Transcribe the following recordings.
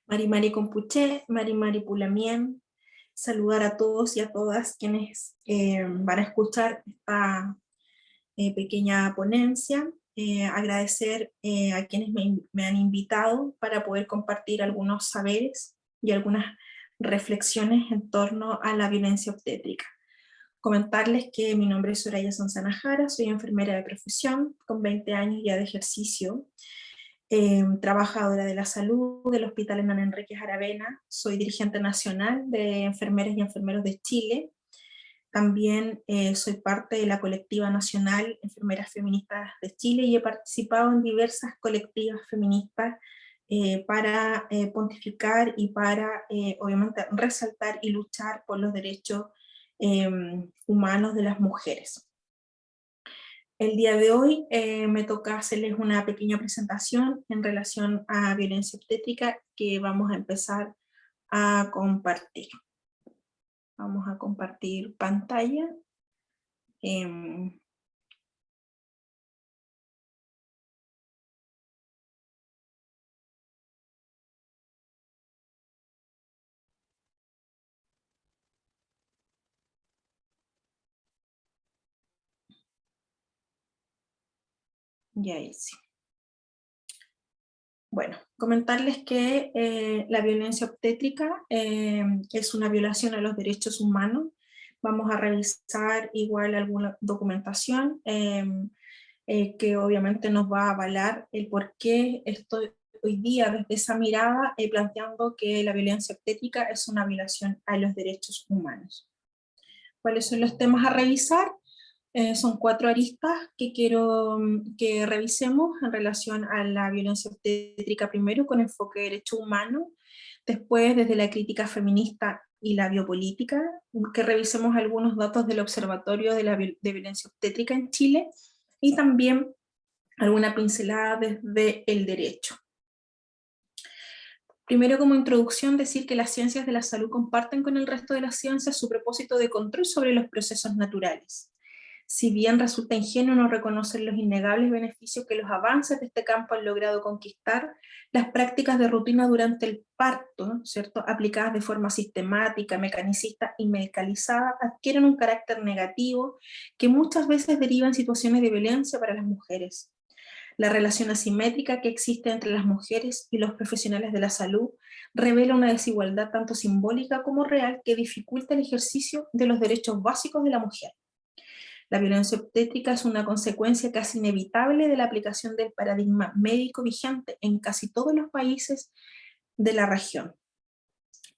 Mari Mari Compuché, Mari Mari Pulamien, saludar a todos y a todas quienes van a escuchar esta pequeña ponencia, agradecer a quienes me han invitado para poder compartir algunos saberes y algunas reflexiones en torno a la violencia obstétrica. Comentarles que mi nombre es Soraya Sanzana Jara, soy enfermera de profesión con 20 años ya de ejercicio, trabajadora de la salud del Hospital Hernán Enríquez Aravena, soy dirigente nacional de enfermeras y enfermeros de Chile, también soy parte de la colectiva nacional Enfermeras Feministas de Chile y he participado en diversas colectivas feministas para pontificar y para obviamente resaltar y luchar por los derechos humanos de las mujeres. El día de hoy me toca hacerles una pequeña presentación en relación a violencia obstétrica que vamos a empezar a compartir. Vamos a compartir pantalla. Ya sí. Bueno, comentarles que la violencia obstétrica es una violación a los derechos humanos. Vamos a revisar igual alguna documentación que obviamente nos va a avalar el por qué estoy hoy día desde esa mirada planteando que la violencia obstétrica es una violación a los derechos humanos. ¿Cuáles son los temas a revisar? Son 4 aristas que quiero que revisemos en relación a la violencia obstétrica, primero con enfoque de derechos humanos, después desde la crítica feminista y la biopolítica, que revisemos algunos datos del Observatorio de Violencia Obstétrica en Chile, y también alguna pincelada desde el derecho. Primero, como introducción, decir que las ciencias de la salud comparten con el resto de las ciencias su propósito de control sobre los procesos naturales. Si bien resulta ingenuo no reconocer los innegables beneficios que los avances de este campo han logrado conquistar, las prácticas de rutina durante el parto, ¿cierto?, aplicadas de forma sistemática, mecanicista y medicalizada, adquieren un carácter negativo que muchas veces deriva en situaciones de violencia para las mujeres. La relación asimétrica que existe entre las mujeres y los profesionales de la salud revela una desigualdad tanto simbólica como real que dificulta el ejercicio de los derechos básicos de la mujer. La violencia obstétrica es una consecuencia casi inevitable de la aplicación del paradigma médico vigente en casi todos los países de la región.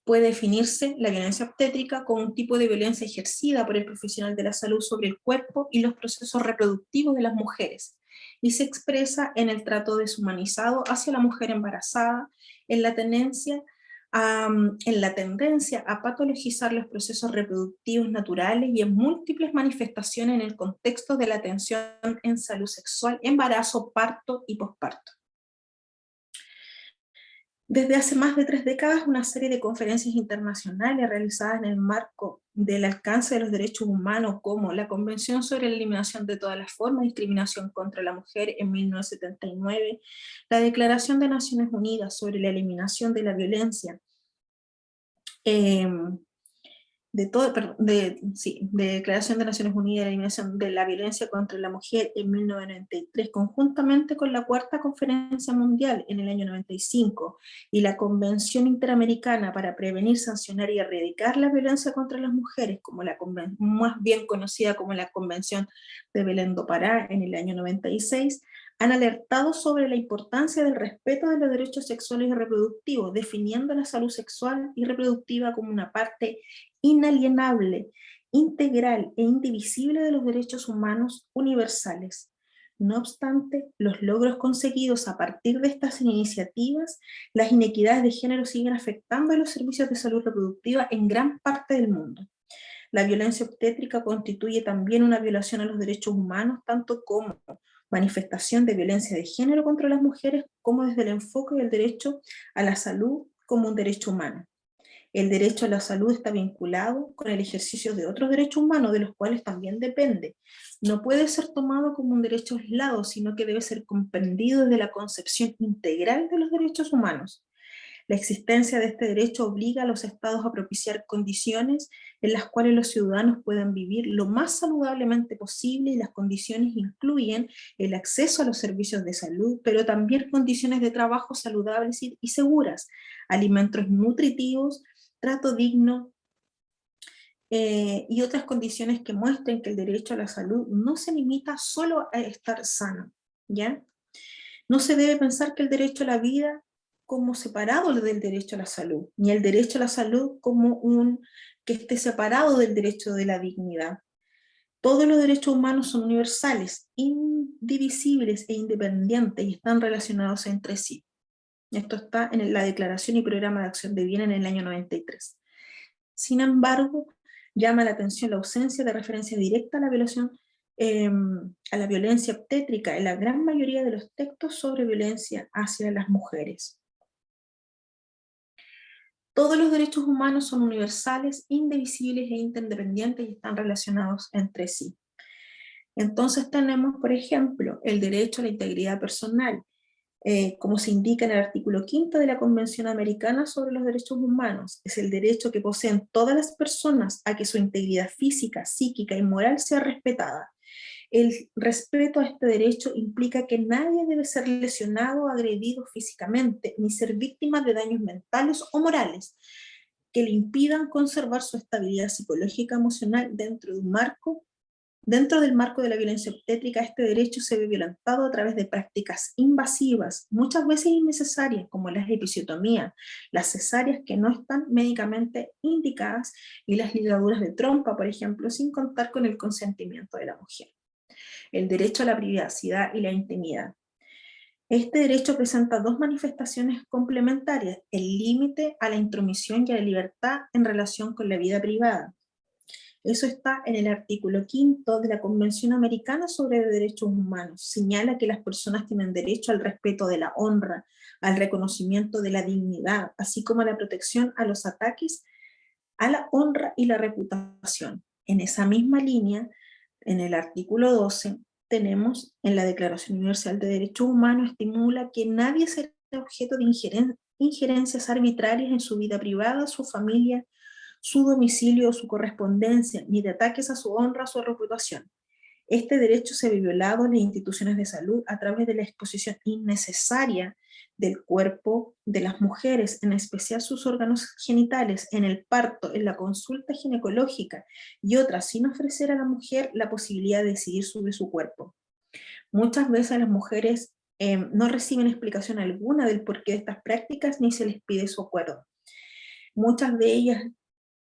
Puede definirse la violencia obstétrica como un tipo de violencia ejercida por el profesional de la salud sobre el cuerpo y los procesos reproductivos de las mujeres, y se expresa en el trato deshumanizado hacia la mujer embarazada, en la tendencia a patologizar los procesos reproductivos naturales y en múltiples manifestaciones en el contexto de la atención en salud sexual, embarazo, parto y posparto. Desde hace más de 3 décadas, una serie de conferencias internacionales realizadas en el marco del alcance de los derechos humanos, como la Convención sobre la Eliminación de todas las formas de discriminación contra la mujer en 1979, la Declaración de Naciones Unidas sobre la Eliminación de la Violencia, Declaración de Naciones Unidas de la Eliminación de la Violencia contra la Mujer en 1993, conjuntamente con la Cuarta Conferencia Mundial en el año 95, y la Convención Interamericana para Prevenir, Sancionar y Erradicar la Violencia contra las Mujeres, como más bien conocida como la Convención de Belén do Pará en el año 96, han alertado sobre la importancia del respeto de los derechos sexuales y reproductivos, definiendo la salud sexual y reproductiva como una parte inalienable, integral e indivisible de los derechos humanos universales. No obstante, los logros conseguidos a partir de estas iniciativas, las inequidades de género siguen afectando a los servicios de salud reproductiva en gran parte del mundo. La violencia obstétrica constituye también una violación a los derechos humanos, tanto como manifestación de violencia de género contra las mujeres, como desde el enfoque del derecho a la salud como un derecho humano. El derecho a la salud está vinculado con el ejercicio de otros derechos humanos, de los cuales también depende. No puede ser tomado como un derecho aislado, sino que debe ser comprendido desde la concepción integral de los derechos humanos. La existencia de este derecho obliga a los estados a propiciar condiciones en las cuales los ciudadanos puedan vivir lo más saludablemente posible, y las condiciones incluyen el acceso a los servicios de salud, pero también condiciones de trabajo saludables y seguras, alimentos nutritivos, trato digno, y otras condiciones que muestren que el derecho a la salud no se limita solo a estar sano, ¿ya? No se debe pensar que el derecho a la vida como separado del derecho a la salud, ni el derecho a la salud como que esté separado del derecho de la dignidad. Todos los derechos humanos son universales, indivisibles e independientes, y están relacionados entre sí. Esto está en la Declaración y Programa de Acción de Viena en el año 93. Sin embargo, llama la atención la ausencia de referencia directa a la violación, a la violencia obstétrica en la gran mayoría de los textos sobre violencia hacia las mujeres. Todos los derechos humanos son universales, indivisibles e interdependientes, y están relacionados entre sí. Entonces tenemos, por ejemplo, el derecho a la integridad personal, como se indica en el artículo 5 de la Convención Americana sobre los Derechos Humanos. Es el derecho que poseen todas las personas a que su integridad física, psíquica y moral sea respetada. El respeto a este derecho implica que nadie debe ser lesionado o agredido físicamente, ni ser víctima de daños mentales o morales que le impidan conservar su estabilidad psicológica y emocional Dentro del marco de la violencia obstétrica. Este derecho se ve violentado a través de prácticas invasivas, muchas veces innecesarias, como las episiotomías, las cesáreas que no están médicamente indicadas, y las ligaduras de trompa, por ejemplo, sin contar con el consentimiento de la mujer. El derecho a la privacidad y la intimidad. Este derecho presenta dos manifestaciones complementarias: el límite a la intromisión y a la libertad en relación con la vida privada. Eso está en el artículo 5 de la Convención Americana sobre Derechos Humanos. Señala que las personas tienen derecho al respeto de la honra, al reconocimiento de la dignidad, así como a la protección a los ataques a la honra y la reputación. En esa misma línea, en el artículo 12, tenemos en la Declaración Universal de Derechos Humanos, estimula que nadie será objeto de injerencias arbitrarias en su vida privada, su familia, su domicilio o su correspondencia, ni de ataques a su honra o su reputación. Este derecho se ve violado en las instituciones de salud a través de la exposición innecesaria del cuerpo de las mujeres, en especial sus órganos genitales, en el parto, en la consulta ginecológica y otras, sin ofrecer a la mujer la posibilidad de decidir sobre su cuerpo. Muchas veces las mujeres no reciben explicación alguna del porqué de estas prácticas, ni se les pide su acuerdo. Muchas de ellas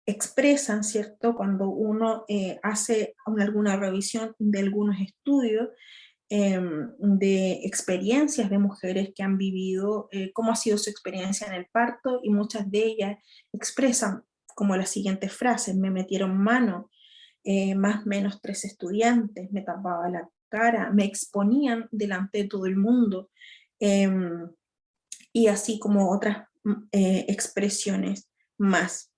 expresan, ¿cierto?, cuando uno hace alguna revisión de algunos estudios, de experiencias de mujeres que han vivido, cómo ha sido su experiencia en el parto, y muchas de ellas expresan como las siguientes frases: me metieron mano, más o menos 3 estudiantes, me tapaba la cara, me exponían delante de todo el mundo, y así como otras expresiones más.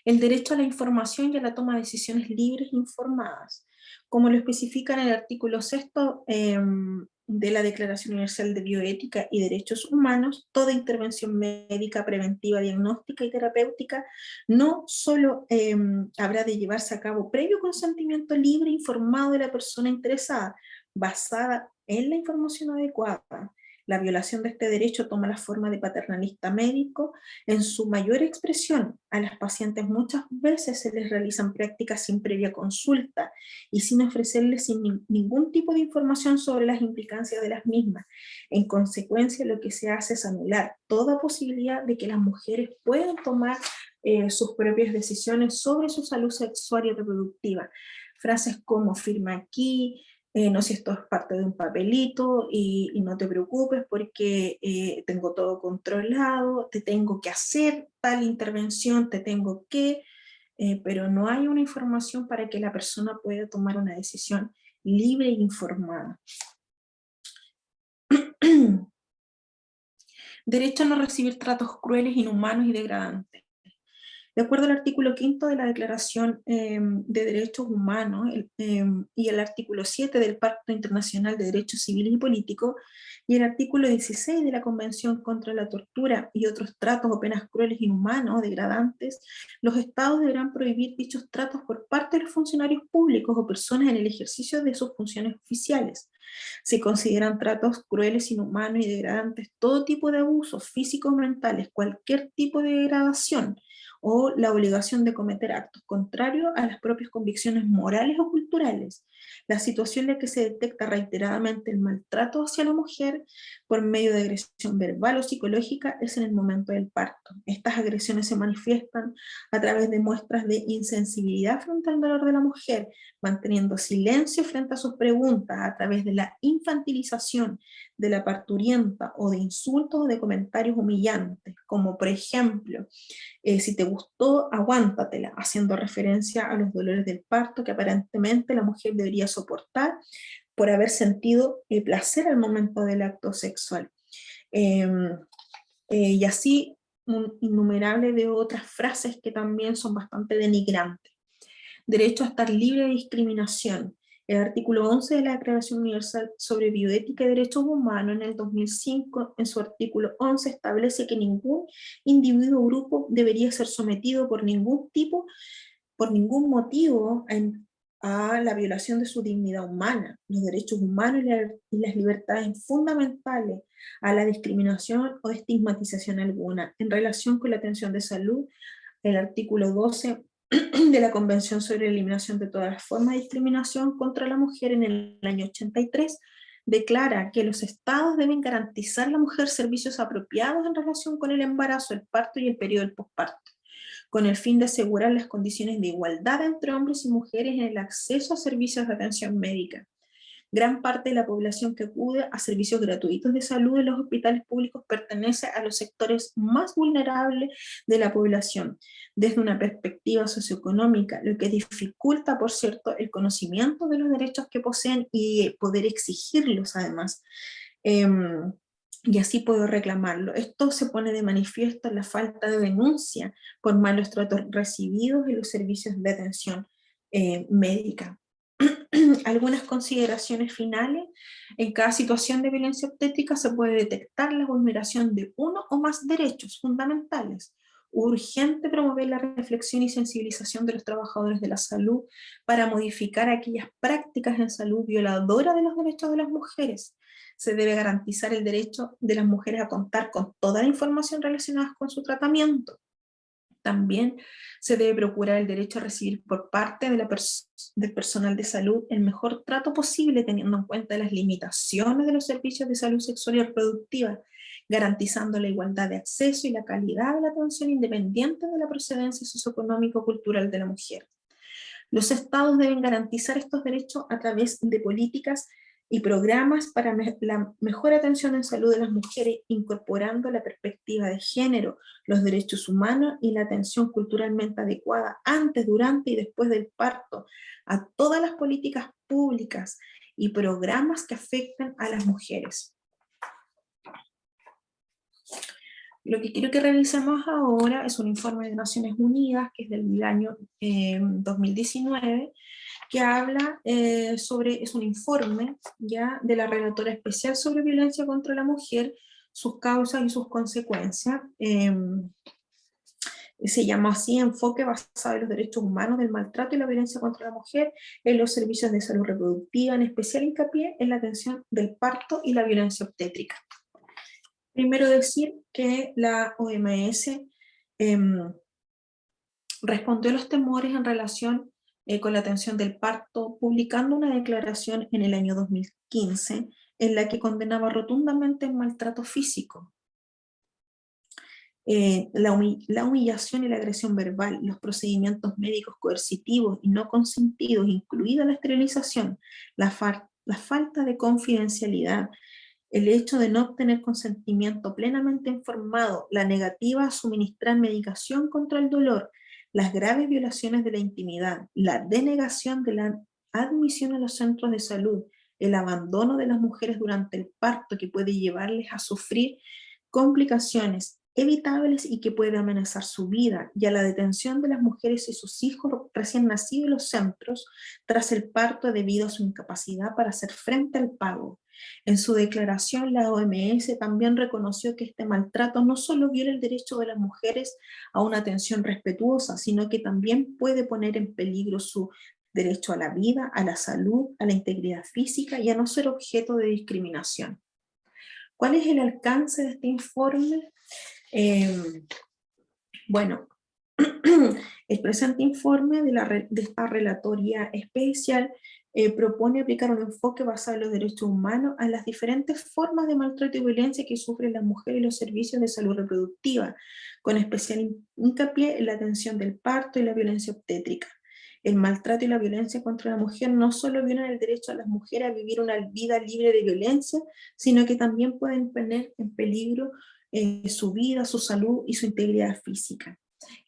El derecho a la información y a la toma de decisiones libres e informadas. Como lo especifica en el artículo 6 de la Declaración Universal de Bioética y Derechos Humanos, toda intervención médica, preventiva, diagnóstica y terapéutica no solo habrá de llevarse a cabo previo consentimiento libre e informado de la persona interesada, basada en la información adecuada. La violación de este derecho toma la forma de paternalista médico en su mayor expresión. A las pacientes muchas veces se les realizan prácticas sin previa consulta y sin ofrecerles ningún tipo de información sobre las implicancias de las mismas. En consecuencia, lo que se hace es anular toda posibilidad de que las mujeres puedan tomar sus propias decisiones sobre su salud sexual y reproductiva. Frases como firma aquí, no, si esto es parte de un papelito, y no te preocupes porque tengo todo controlado, te tengo que hacer tal intervención, te tengo que, pero no hay una información para que la persona pueda tomar una decisión libre e informada. Derecho a no recibir tratos crueles, inhumanos y degradantes. De acuerdo al artículo 5 de la Declaración de Derechos Humanos y el artículo 7 del Pacto Internacional de Derechos Civiles y Políticos, y el artículo 16 de la Convención contra la Tortura y otros tratos o penas crueles, inhumanos o degradantes, los estados deberán prohibir dichos tratos por parte de los funcionarios públicos o personas en el ejercicio de sus funciones oficiales. Se consideran tratos crueles, inhumanos y degradantes todo tipo de abusos físicos o mentales, cualquier tipo de degradación, o la obligación de cometer actos contrarios a las propias convicciones morales o culturales. La situación en la que se detecta reiteradamente el maltrato hacia la mujer por medio de agresión verbal o psicológica es en el momento del parto. Estas agresiones se manifiestan a través de muestras de insensibilidad frente al dolor de la mujer, manteniendo silencio frente a sus preguntas, a través de la infantilización de la parturienta o de insultos o de comentarios humillantes, como por ejemplo, si te gustó, aguántatela, haciendo referencia a los dolores del parto que aparentemente la mujer debería soportar por haber sentido placer al momento del acto sexual. Y así un innumerable de otras frases que también son bastante denigrantes. Derecho a estar libre de discriminación. El artículo 11 de la Declaración Universal sobre Bioética y Derechos Humanos en el 2005, en su artículo 11, establece que ningún individuo o grupo debería ser sometido por ningún tipo, por ningún motivo a la violación de su dignidad humana, los derechos humanos y las libertades fundamentales, a la discriminación o estigmatización alguna. En relación con la atención de salud, el artículo 12 de la Convención sobre la Eliminación de todas las formas de discriminación contra la mujer en el año 83 declara que los estados deben garantizar a la mujer servicios apropiados en relación con el embarazo, el parto y el periodo del posparto, con el fin de asegurar las condiciones de igualdad entre hombres y mujeres en el acceso a servicios de atención médica. Gran parte de la población que acude a servicios gratuitos de salud en los hospitales públicos pertenece a los sectores más vulnerables de la población, desde una perspectiva socioeconómica, lo que dificulta, por cierto, el conocimiento de los derechos que poseen y poder exigirlos además. Y así puedo reclamarlo. Esto se pone de manifiesto en la falta de denuncia por malos tratos recibidos en los servicios de atención médica. Algunas consideraciones finales. En cada situación de violencia obstétrica se puede detectar la vulneración de uno o más derechos fundamentales. Urgente promover la reflexión y sensibilización de los trabajadores de la salud para modificar aquellas prácticas en salud violadoras de los derechos de las mujeres. Se debe garantizar el derecho de las mujeres a contar con toda la información relacionada con su tratamiento. También se debe procurar el derecho a recibir por parte de del personal de salud el mejor trato posible, teniendo en cuenta las limitaciones de los servicios de salud sexual y reproductiva, garantizando la igualdad de acceso y la calidad de la atención independiente de la procedencia socioeconómico-cultural de la mujer. Los estados deben garantizar estos derechos a través de políticas y programas para la mejor atención en salud de las mujeres, incorporando la perspectiva de género, los derechos humanos y la atención culturalmente adecuada antes, durante y después del parto a todas las políticas públicas y programas que afecten a las mujeres. Lo que quiero que revisemos ahora es un informe de Naciones Unidas, que es del año 2019, que habla es un informe ya de la Relatora Especial sobre Violencia contra la Mujer, sus causas y sus consecuencias. Se llama así: Enfoque basado en los derechos humanos del maltrato y la violencia contra la mujer en los servicios de salud reproductiva, en especial hincapié en la atención del parto y la violencia obstétrica. Primero decir que la OMS respondió a los temores en relación con la atención del parto, publicando una declaración en el año 2015 en la que condenaba rotundamente el maltrato físico, la humillación y la agresión verbal, los procedimientos médicos coercitivos y no consentidos, incluida la esterilización, la falta de confidencialidad, el hecho de no obtener consentimiento plenamente informado, la negativa a suministrar medicación contra el dolor, las graves violaciones de la intimidad, la denegación de la admisión a los centros de salud, el abandono de las mujeres durante el parto que puede llevarles a sufrir complicaciones evitables y que puede amenazar su vida, y a la detención de las mujeres y sus hijos recién nacidos en los centros tras el parto debido a su incapacidad para hacer frente al pago. En su declaración, la OMS también reconoció que este maltrato no solo viola el derecho de las mujeres a una atención respetuosa, sino que también puede poner en peligro su derecho a la vida, a la salud, a la integridad física y a no ser objeto de discriminación. ¿Cuál es el alcance de este informe? Bueno, el presente informe de esta relatoría especial propone aplicar un enfoque basado en los derechos humanos a las diferentes formas de maltrato y violencia que sufren las mujeres en los servicios de salud reproductiva, con especial hincapié en la atención del parto y la violencia obstétrica. El maltrato y la violencia contra la mujer no solo violan el derecho a las mujeres a vivir una vida libre de violencia, sino que también pueden poner en peligro su vida, su salud y su integridad física.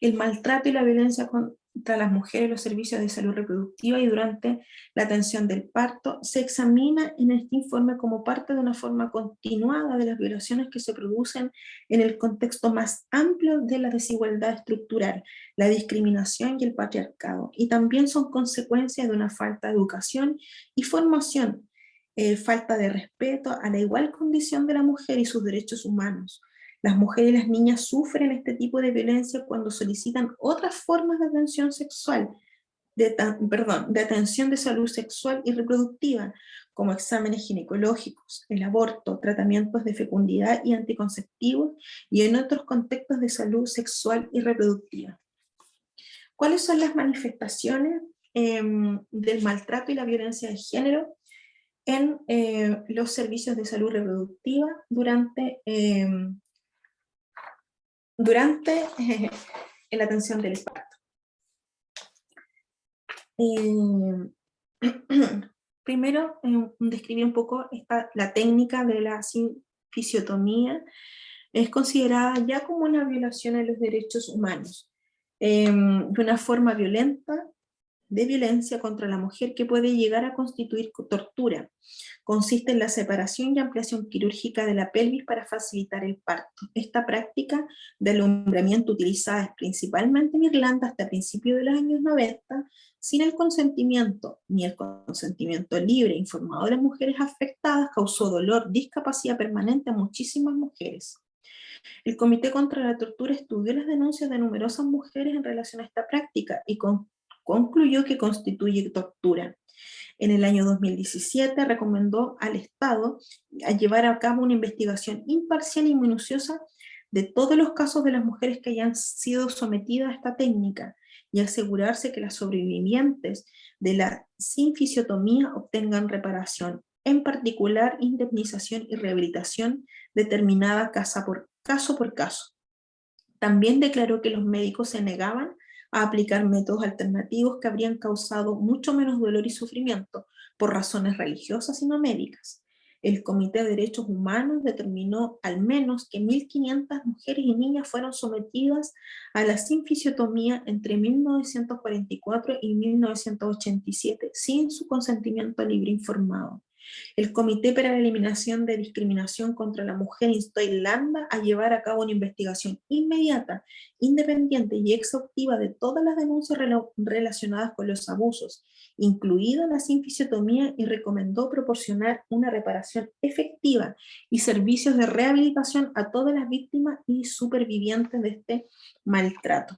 El maltrato y la violencia contra las mujeres en los servicios de salud reproductiva y durante la atención del parto se examina en este informe como parte de una forma continuada de las violaciones que se producen en el contexto más amplio de la desigualdad estructural, la discriminación y el patriarcado, y también son consecuencias de una falta de educación y formación, falta de respeto a la igual condición de la mujer y sus derechos humanos. Las mujeres y las niñas sufren este tipo de violencia cuando solicitan otras formas de atención sexual, de atención de salud sexual y reproductiva, como exámenes ginecológicos, el aborto, tratamientos de fecundidad y anticonceptivos, y en otros contextos de salud sexual y reproductiva. ¿Cuáles son las manifestaciones del maltrato y la violencia de género en los servicios de salud reproductiva durante la atención del parto? Primero, describir un poco la técnica de la sinfisiotomía. Es considerada ya como una violación a los derechos humanos, de una forma violenta, de violencia contra la mujer que puede llegar a constituir tortura. Consiste en la separación y ampliación quirúrgica de la pelvis para facilitar el parto. Esta práctica de alumbramiento utilizada principalmente en Irlanda hasta principios de los años 90, sin el consentimiento ni el consentimiento libre e informado de las mujeres afectadas, causó dolor, discapacidad permanente a muchísimas mujeres. El Comité contra la Tortura estudió las denuncias de numerosas mujeres en relación a esta práctica y concluyó que constituye tortura. En el año 2017 recomendó al Estado a llevar a cabo una investigación imparcial y minuciosa de todos los casos de las mujeres que hayan sido sometidas a esta técnica y asegurarse que las sobrevivientes de la sinfisiotomía obtengan reparación, en particular indemnización y rehabilitación determinada caso por caso. También declaró que los médicos se negaban a aplicar métodos alternativos que habrían causado mucho menos dolor y sufrimiento por razones religiosas y no médicas. El Comité de Derechos Humanos determinó al menos que 1.500 mujeres y niñas fueron sometidas a la sinfisiotomía entre 1944 y 1987 sin su consentimiento libre e informado. El Comité para la Eliminación de Discriminación contra la Mujer instó a Irlanda a llevar a cabo una investigación inmediata, independiente y exhaustiva de todas las denuncias relacionadas con los abusos, incluida la sinfisiotomía, y recomendó proporcionar una reparación efectiva y servicios de rehabilitación a todas las víctimas y supervivientes de este maltrato.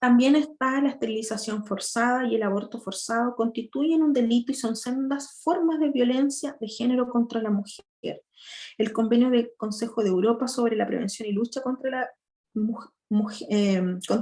También está la esterilización forzada y el aborto forzado, constituyen un delito y son sendas formas de violencia de género contra la mujer. El Convenio del Consejo de Europa sobre la prevención y lucha contra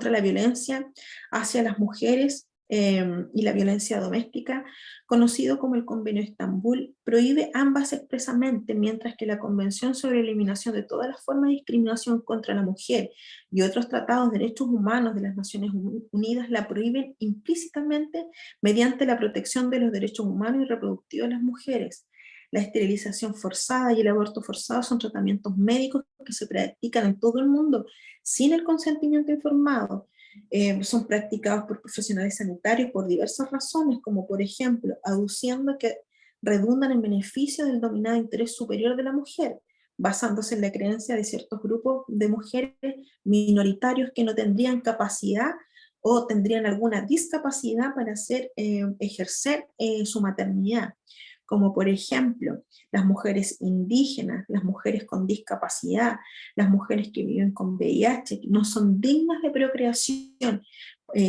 la violencia hacia las mujeres y la violencia doméstica, conocido como el Convenio de Estambul, prohíbe ambas expresamente, mientras que la Convención sobre la Eliminación de todas las formas de discriminación contra la mujer y otros tratados de derechos humanos de las Naciones Unidas la prohíben implícitamente mediante la protección de los derechos humanos y reproductivos de las mujeres. La esterilización forzada y el aborto forzado son tratamientos médicos que se practican en todo el mundo sin el consentimiento informado. Son practicados por profesionales sanitarios por diversas razones, como por ejemplo, aduciendo que redundan en beneficio del dominado interés superior de la mujer, basándose en la creencia de ciertos grupos de mujeres minoritarios que no tendrían capacidad o tendrían alguna discapacidad para ejercer su maternidad, como por ejemplo las mujeres indígenas, las mujeres con discapacidad, las mujeres que viven con VIH, que no son dignas de procreación,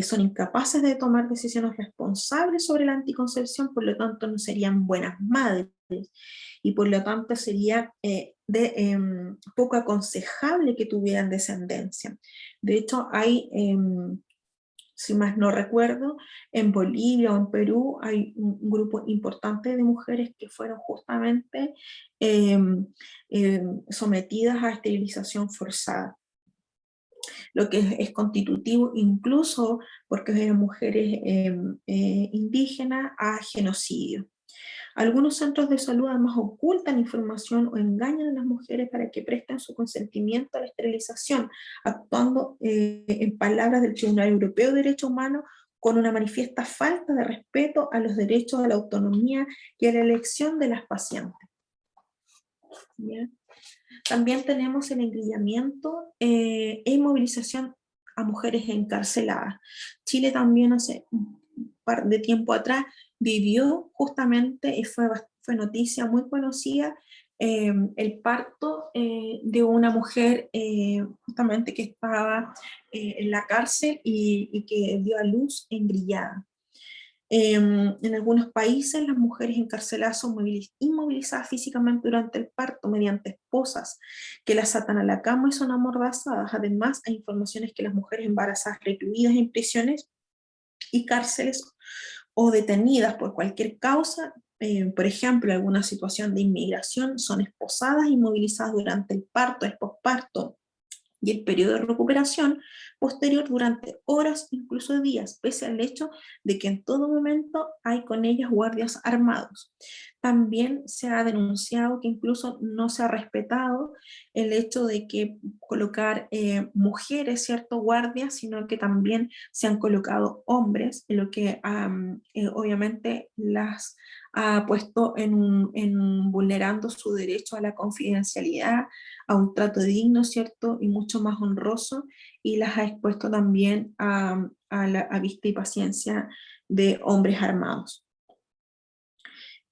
son incapaces de tomar decisiones responsables sobre la anticoncepción, por lo tanto no serían buenas madres, y por lo tanto sería poco aconsejable que tuvieran descendencia. De hecho, hay, si más no recuerdo, en Bolivia o en Perú hay un grupo importante de mujeres que fueron justamente eh, sometidas a esterilización forzada, lo que es constitutivo incluso porque eran mujeres indígenas a genocidio. Algunos centros de salud además ocultan información o engañan a las mujeres para que presten su consentimiento a la esterilización, actuando en palabras del Tribunal Europeo de Derechos Humanos con una manifiesta falta de respeto a los derechos a la autonomía y a la elección de las pacientes. ¿Bien? También tenemos el engrillamiento e inmovilización a mujeres encarceladas. Chile también hace un par de tiempo atrás vivió justamente, y fue noticia muy conocida, el parto de una mujer justamente que estaba en la cárcel y que dio a luz engrillada. En algunos países las mujeres encarceladas son inmovilizadas físicamente durante el parto mediante esposas que las atan a la cama y son amordazadas. Además, hay informaciones que las mujeres embarazadas recluidas en prisiones y cárceles o detenidas por cualquier causa, por ejemplo, alguna situación de inmigración, son esposadas y movilizadas durante el parto, el posparto y el periodo de recuperación posterior durante horas, incluso días, pese al hecho de que en todo momento hay con ellas guardias armados. También se ha denunciado que incluso no se ha respetado el hecho de que colocar mujeres, ¿cierto?, guardias, sino que también se han colocado hombres, lo que obviamente las ha puesto vulnerando su derecho a la confidencialidad, a un trato digno, ¿cierto? Y mucho más honroso, y las ha expuesto también a vista y paciencia de hombres armados.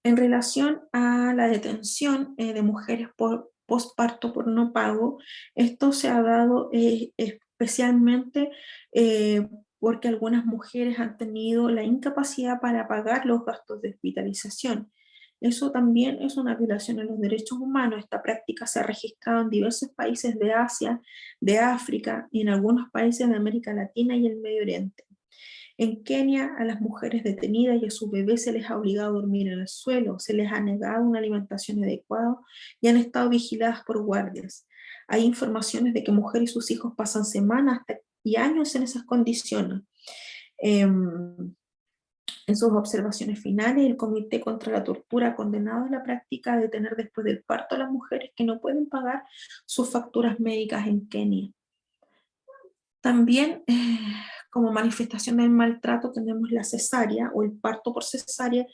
En relación a la detención de mujeres por posparto por no pago, esto se ha dado especialmente porque algunas mujeres han tenido la incapacidad para pagar los gastos de hospitalización. Eso también es una violación a los derechos humanos. Esta práctica se ha registrado en diversos países de Asia, de África y en algunos países de América Latina y el Medio Oriente. En Kenia, a las mujeres detenidas y a sus bebés se les ha obligado a dormir en el suelo, se les ha negado una alimentación adecuada y han estado vigiladas por guardias. Hay informaciones de que mujeres y sus hijos pasan semanas y años en esas condiciones. En sus observaciones finales, el Comité contra la Tortura ha condenado a la práctica de detener después del parto a las mujeres que no pueden pagar sus facturas médicas en Kenia. También, como manifestación del maltrato, tenemos la cesárea o el parto por cesárea,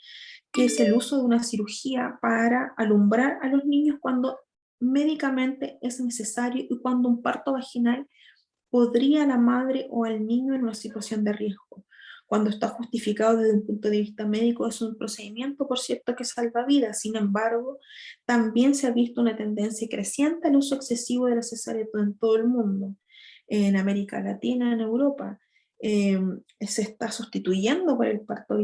que es el uso de una cirugía para alumbrar a los niños cuando médicamente es necesario y cuando un parto vaginal podría a la madre o al niño en una situación de riesgo. Cuando está justificado desde un punto de vista médico, es un procedimiento, por cierto, que salva vidas. Sin embargo, también se ha visto una tendencia creciente al uso excesivo de la cesárea en todo el mundo, en América Latina, en Europa. Se está sustituyendo por el parto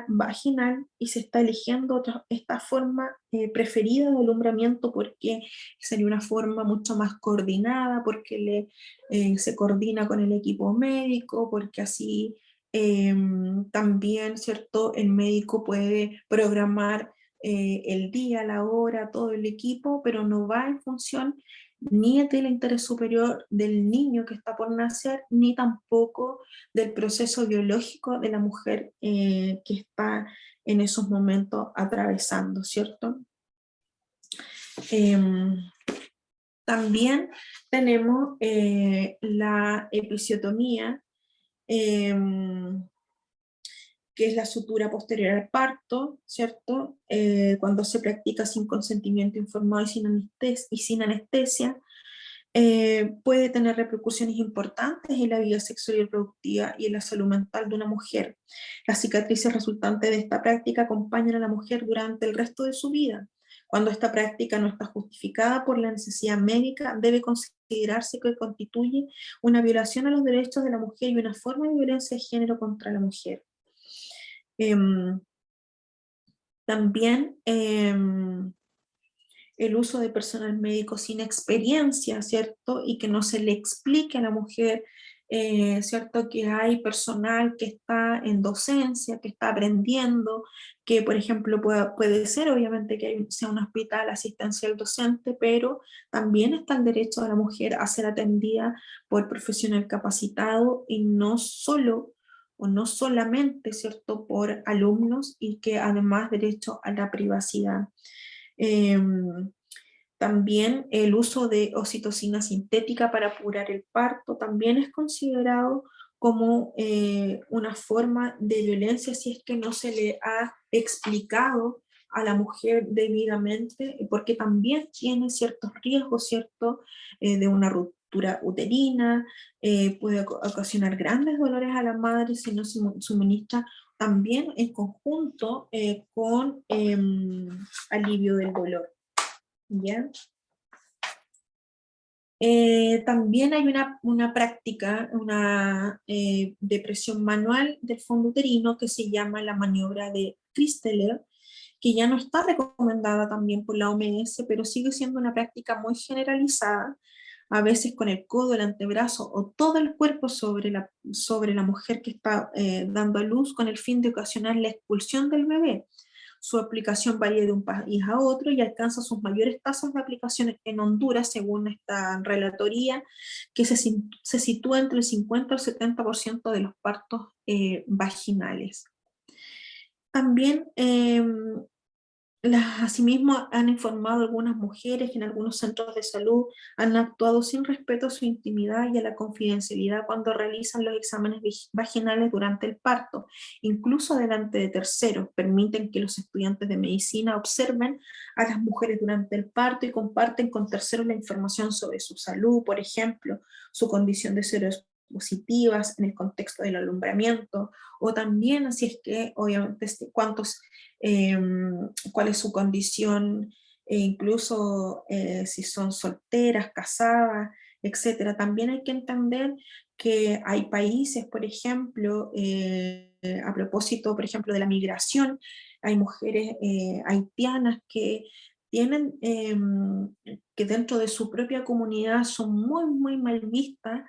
vaginal y se está eligiendo esta forma preferida de alumbramiento porque sería una forma mucho más coordinada, porque se coordina con el equipo médico, porque así también, ¿cierto?, el médico puede programar el día, la hora, todo el equipo, pero no va en función ni del interés superior del niño que está por nacer, ni tampoco del proceso biológico de la mujer que está en esos momentos atravesando, ¿cierto? También tenemos la episiotomía, que es la sutura posterior al parto, ¿cierto? Cuando se practica sin consentimiento informado y sin anestesia, puede tener repercusiones importantes en la vida sexual y reproductiva y en la salud mental de una mujer. Las cicatrices resultantes de esta práctica acompañan a la mujer durante el resto de su vida. Cuando esta práctica no está justificada por la necesidad médica, debe considerarse que constituye una violación a los derechos de la mujer y una forma de violencia de género contra la mujer. También el uso de personal médico sin experiencia, ¿cierto? Y que no se le explique a la mujer, ¿cierto? Que hay personal que está en docencia, que está aprendiendo, que por ejemplo puede ser obviamente que sea un hospital asistencial docente, pero también está el derecho de la mujer a ser atendida por profesional capacitado y no solo o no solamente, ¿cierto?, por alumnos, y que además derecho a la privacidad. También el uso de oxitocina sintética para apurar el parto también es considerado como una forma de violencia si es que no se le ha explicado a la mujer debidamente, porque también tiene ciertos riesgos, ¿cierto? De una ruptura uterina, puede ocasionar grandes dolores a la madre si no se suministra también en conjunto con alivio del dolor. ¿Ya? También hay una práctica, una depresión manual del fondo uterino que se llama la maniobra de Christeler, que ya no está recomendada también por la OMS, pero sigue siendo una práctica muy generalizada, a veces con el codo, el antebrazo o todo el cuerpo sobre la mujer que está dando a luz, con el fin de ocasionar la expulsión del bebé. Su aplicación varía de un país a otro y alcanza sus mayores tasas de aplicación en Honduras, según esta relatoría, que se sitúa entre el 50 y el 70% de los partos vaginales. También asimismo han informado algunas mujeres que en algunos centros de salud han actuado sin respeto a su intimidad y a la confidencialidad cuando realizan los exámenes vaginales durante el parto, incluso delante de terceros. Permiten que los estudiantes de medicina observen a las mujeres durante el parto y comparten con terceros la información sobre su salud, por ejemplo, su condición de seropositivas en el contexto del alumbramiento, o también si es que, obviamente, cuál es su condición, incluso si son solteras, casadas, etcétera. También hay que entender que hay países, por ejemplo, a propósito, por ejemplo, de la migración, hay mujeres haitianas que tienen, que dentro de su propia comunidad son muy, muy mal vistas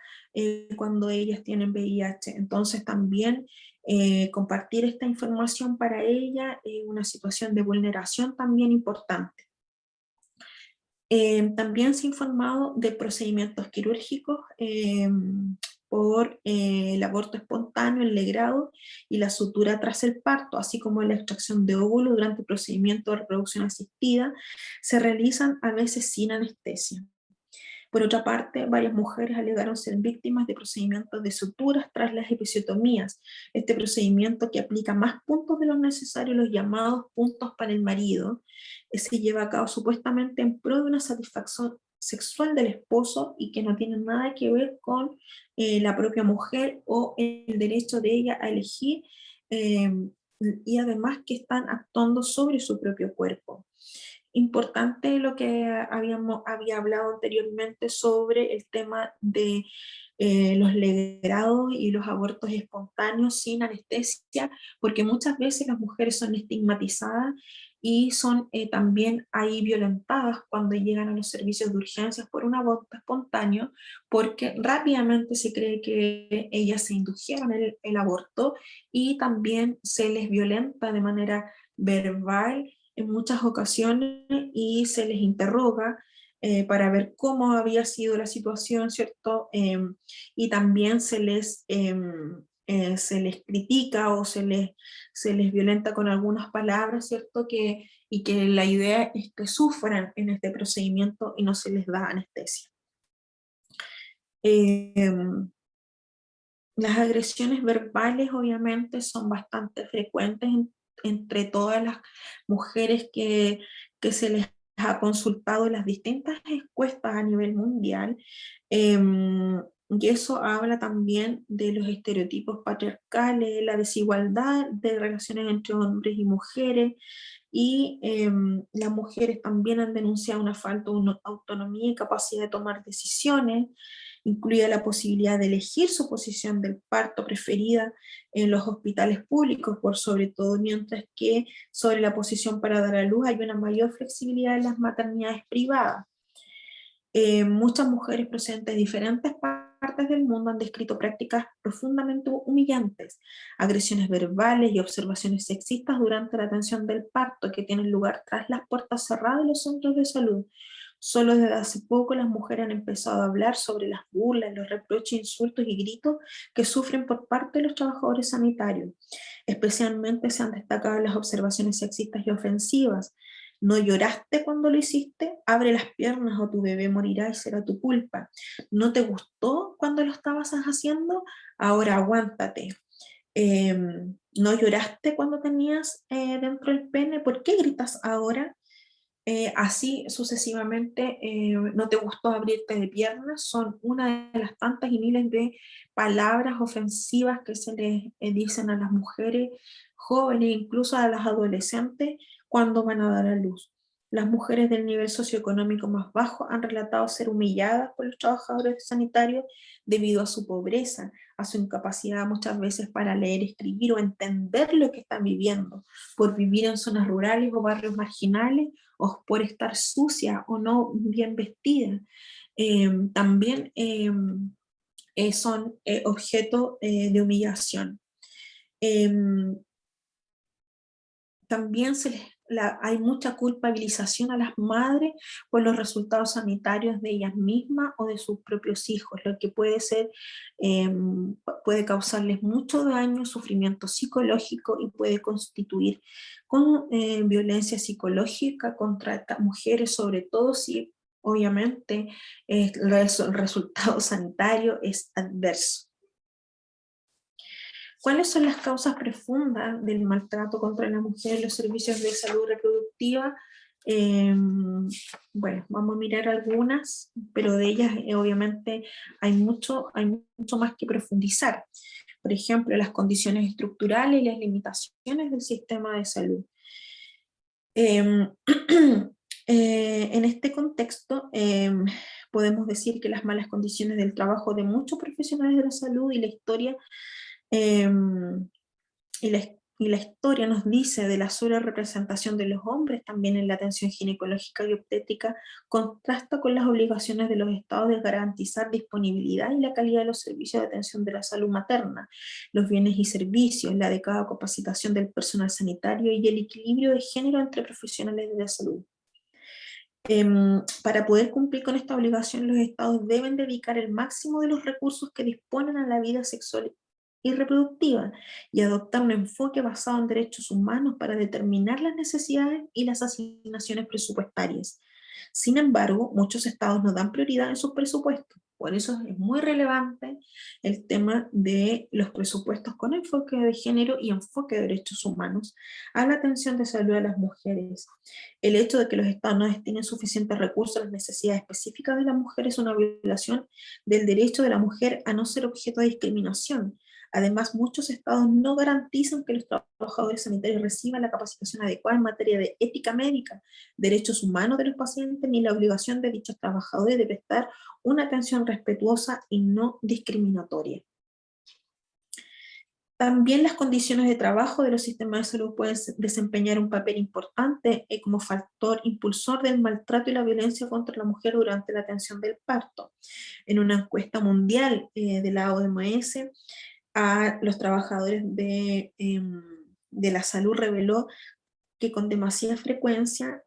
cuando ellas tienen VIH. Entonces también compartir esta información para ella es una situación de vulneración también importante. También se ha informado de procedimientos quirúrgicos por el aborto espontáneo, el legrado y la sutura tras el parto, así como la extracción de óvulos durante el procedimiento de reproducción asistida, se realizan a veces sin anestesia. Por otra parte, varias mujeres alegaron ser víctimas de procedimientos de suturas tras las episiotomías. Este procedimiento, que aplica más puntos de lo necesario, los llamados puntos para el marido, se lleva a cabo supuestamente en pro de una satisfacción sexual del esposo y que no tiene nada que ver con la propia mujer o el derecho de ella a elegir, eh, y además que están actuando sobre su propio cuerpo. Importante lo que había hablado anteriormente sobre el tema de los legrados y los abortos espontáneos sin anestesia, porque muchas veces las mujeres son estigmatizadas y son también ahí violentadas cuando llegan a los servicios de urgencias por un aborto espontáneo, porque rápidamente se cree que ellas se indujeron el aborto, y también se les violenta de manera verbal en muchas ocasiones y se les interroga para ver cómo había sido la situación, ¿cierto? Y también se les critica o se les violenta con algunas palabras, ¿cierto? Y que la idea es que sufran en este procedimiento y no se les da anestesia. Las agresiones verbales obviamente son bastante frecuentes entre todas las mujeres que se les ha consultado en las distintas encuestas a nivel mundial. Y eso habla también de los estereotipos patriarcales, la desigualdad de relaciones entre hombres y mujeres, y las mujeres también han denunciado una falta de autonomía y capacidad de tomar decisiones, incluida la posibilidad de elegir su posición del parto preferida en los hospitales públicos, por sobre todo, mientras que sobre la posición para dar a luz hay una mayor flexibilidad en las maternidades privadas. Muchas mujeres procedentes de diferentes partes del mundo han descrito prácticas profundamente humillantes, agresiones verbales y observaciones sexistas durante la atención del parto que tienen lugar tras las puertas cerradas de los centros de salud. Solo desde hace poco las mujeres han empezado a hablar sobre las burlas, los reproches, insultos y gritos que sufren por parte de los trabajadores sanitarios. Especialmente se han destacado las observaciones sexistas y ofensivas. ¿No lloraste cuando lo hiciste? Abre las piernas o tu bebé morirá y será tu culpa. ¿No te gustó cuando lo estabas haciendo? Ahora aguántate. ¿No lloraste cuando tenías dentro el pene? ¿Por qué gritas ahora? Así sucesivamente, no te gustó abrirte de piernas, son una de las tantas y miles de palabras ofensivas que se les dicen a las mujeres jóvenes, incluso a las adolescentes, cuando van a dar a luz. Las mujeres del nivel socioeconómico más bajo han relatado ser humilladas por los trabajadores sanitarios debido a su pobreza, a su incapacidad muchas veces para leer, escribir o entender lo que están viviendo, por vivir en zonas rurales o barrios marginales, o por estar sucia o no bien vestida. También son objeto de humillación. Eh, También hay mucha culpabilización a las madres por los resultados sanitarios de ellas mismas o de sus propios hijos, lo que eh, puede causarles mucho daño, sufrimiento psicológico y puede constituir con violencia psicológica contra estas mujeres, sobre todo si obviamente el resultado sanitario es adverso. ¿Cuáles son las causas profundas del maltrato contra la mujer en los servicios de salud reproductiva? Bueno, vamos a mirar algunas, pero de ellas obviamente hay mucho más que profundizar. Por ejemplo, las condiciones estructurales y las limitaciones del sistema de salud. Eh, en este contexto, podemos decir que las malas condiciones del trabajo de muchos profesionales de la salud y la historia eh, y la historia nos dice de la sobrerepresentación de los hombres también en la atención ginecológica y obstétrica, contrasta con las obligaciones de los estados de garantizar disponibilidad y la calidad de los servicios de atención de la salud materna, los bienes y servicios, la adecuada capacitación del personal sanitario y el equilibrio de género entre profesionales de la salud. Para poder cumplir con esta obligación, los estados deben dedicar el máximo de los recursos que disponen a la vida sexual y reproductiva y adoptar un enfoque basado en derechos humanos para determinar las necesidades y las asignaciones presupuestarias. Sin embargo, muchos estados no dan prioridad en sus presupuestos. Por eso es muy relevante el tema de los presupuestos con enfoque de género y enfoque de derechos humanos a la atención de salud a las mujeres. El hecho de que los estados no destinen suficientes recursos a las necesidades específicas de la mujer es una violación del derecho de la mujer a no ser objeto de discriminación. Además, muchos estados no garantizan que los trabajadores sanitarios reciban la capacitación adecuada en materia de ética médica, derechos humanos de los pacientes, ni la obligación de dichos trabajadores de prestar una atención respetuosa y no discriminatoria. También las condiciones de trabajo de los sistemas de salud pueden desempeñar un papel importante como factor impulsor del maltrato y la violencia contra la mujer durante la atención del parto. En una encuesta mundial de la OMS, a los trabajadores de la salud reveló que con demasiada frecuencia,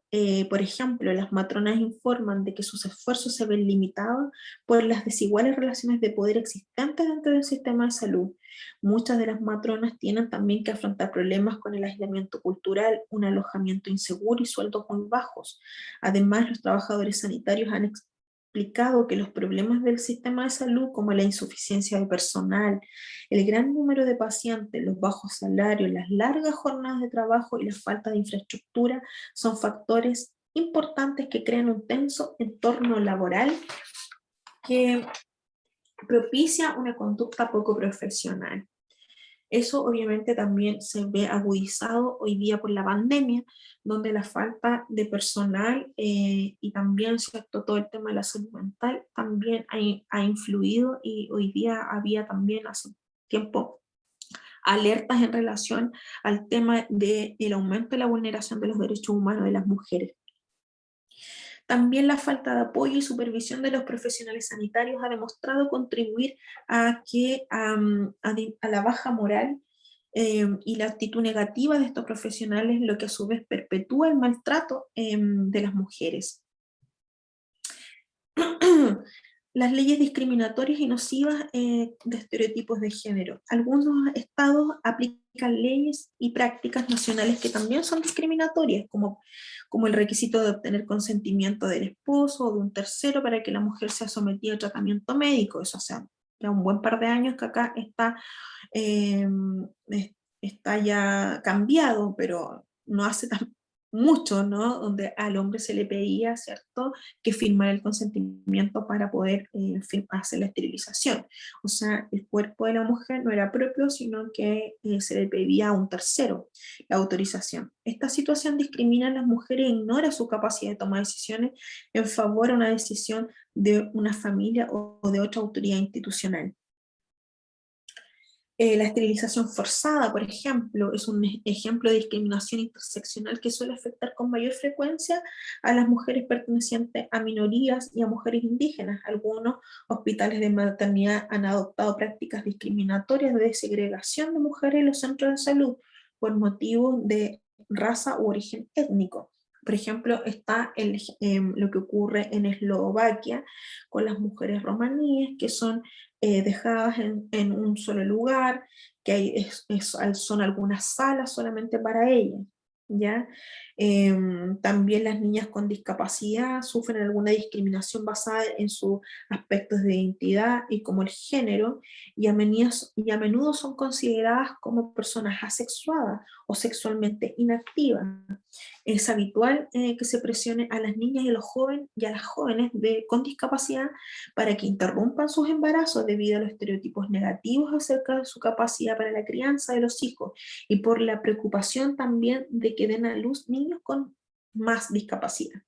por ejemplo, las matronas informan de que sus esfuerzos se ven limitados por las desiguales relaciones de poder existentes dentro del sistema de salud. Muchas de las matronas tienen también que afrontar problemas con el aislamiento cultural, un alojamiento inseguro y sueldos muy bajos. Además, los trabajadores sanitarios han explicado que los problemas del sistema de salud, como la insuficiencia de personal, el gran número de pacientes, los bajos salarios, las largas jornadas de trabajo y la falta de infraestructura, son factores importantes que crean un tenso entorno laboral que propicia una conducta poco profesional. Eso obviamente también se ve agudizado hoy día por la pandemia, donde la falta de personal y también, ¿cierto?, todo el tema de la salud mental también ha influido, y hoy día había también hace tiempo alertas en relación al tema del aumento de la vulneración de los derechos humanos de las mujeres. También la falta de apoyo y supervisión de los profesionales sanitarios ha demostrado contribuir a la baja moral y la actitud negativa de estos profesionales, lo que a su vez perpetúa el maltrato de las mujeres. Las leyes discriminatorias y nocivas de estereotipos de género. Algunos estados aplican leyes y prácticas nacionales que también son discriminatorias, como el requisito de obtener consentimiento del esposo o de un tercero para que la mujer sea sometida a tratamiento médico. Eso hace ya un buen par de años que acá eh, está ya cambiado, pero no hace tan mucho, ¿no? Donde al hombre se le pedía, ¿cierto?, que firmara el consentimiento para poder hacer la esterilización. O sea, el cuerpo de la mujer no era propio, sino que se le pedía a un tercero la autorización. Esta situación discrimina a las mujeres e ignora su capacidad de tomar decisiones en favor de una decisión de una familia o de otra autoridad institucional. La esterilización forzada, por ejemplo, es un ejemplo de discriminación interseccional que suele afectar con mayor frecuencia a las mujeres pertenecientes a minorías y a mujeres indígenas. Algunos hospitales de maternidad han adoptado prácticas discriminatorias de segregación de mujeres en los centros de salud por motivos de raza u origen étnico. Por ejemplo, está lo que ocurre en Eslovaquia con las mujeres romaníes, que son dejadas en un solo lugar, que son algunas salas solamente para ellas, ¿ya? También las niñas con discapacidad sufren alguna discriminación basada en sus aspectos de identidad y como el género, y a menudo son consideradas como personas asexuadas o sexualmente inactivas. Es habitual que se presione a las niñas y a los jóvenes y a las jóvenes con discapacidad para que interrumpan sus embarazos debido a los estereotipos negativos acerca de su capacidad para la crianza de los hijos y por la preocupación también de que den a luz niños con más discapacidad.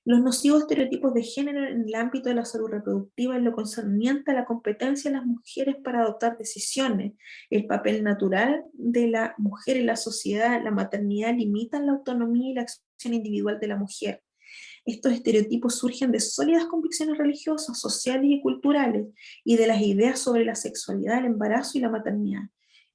Los nocivos estereotipos de género en el ámbito de la salud reproductiva en lo concerniente a la competencia de las mujeres para adoptar decisiones, el papel natural de la mujer en la sociedad, la maternidad limitan la autonomía y la acción individual de la mujer. Estos estereotipos surgen de sólidas convicciones religiosas, sociales y culturales, y de las ideas sobre la sexualidad, el embarazo y la maternidad.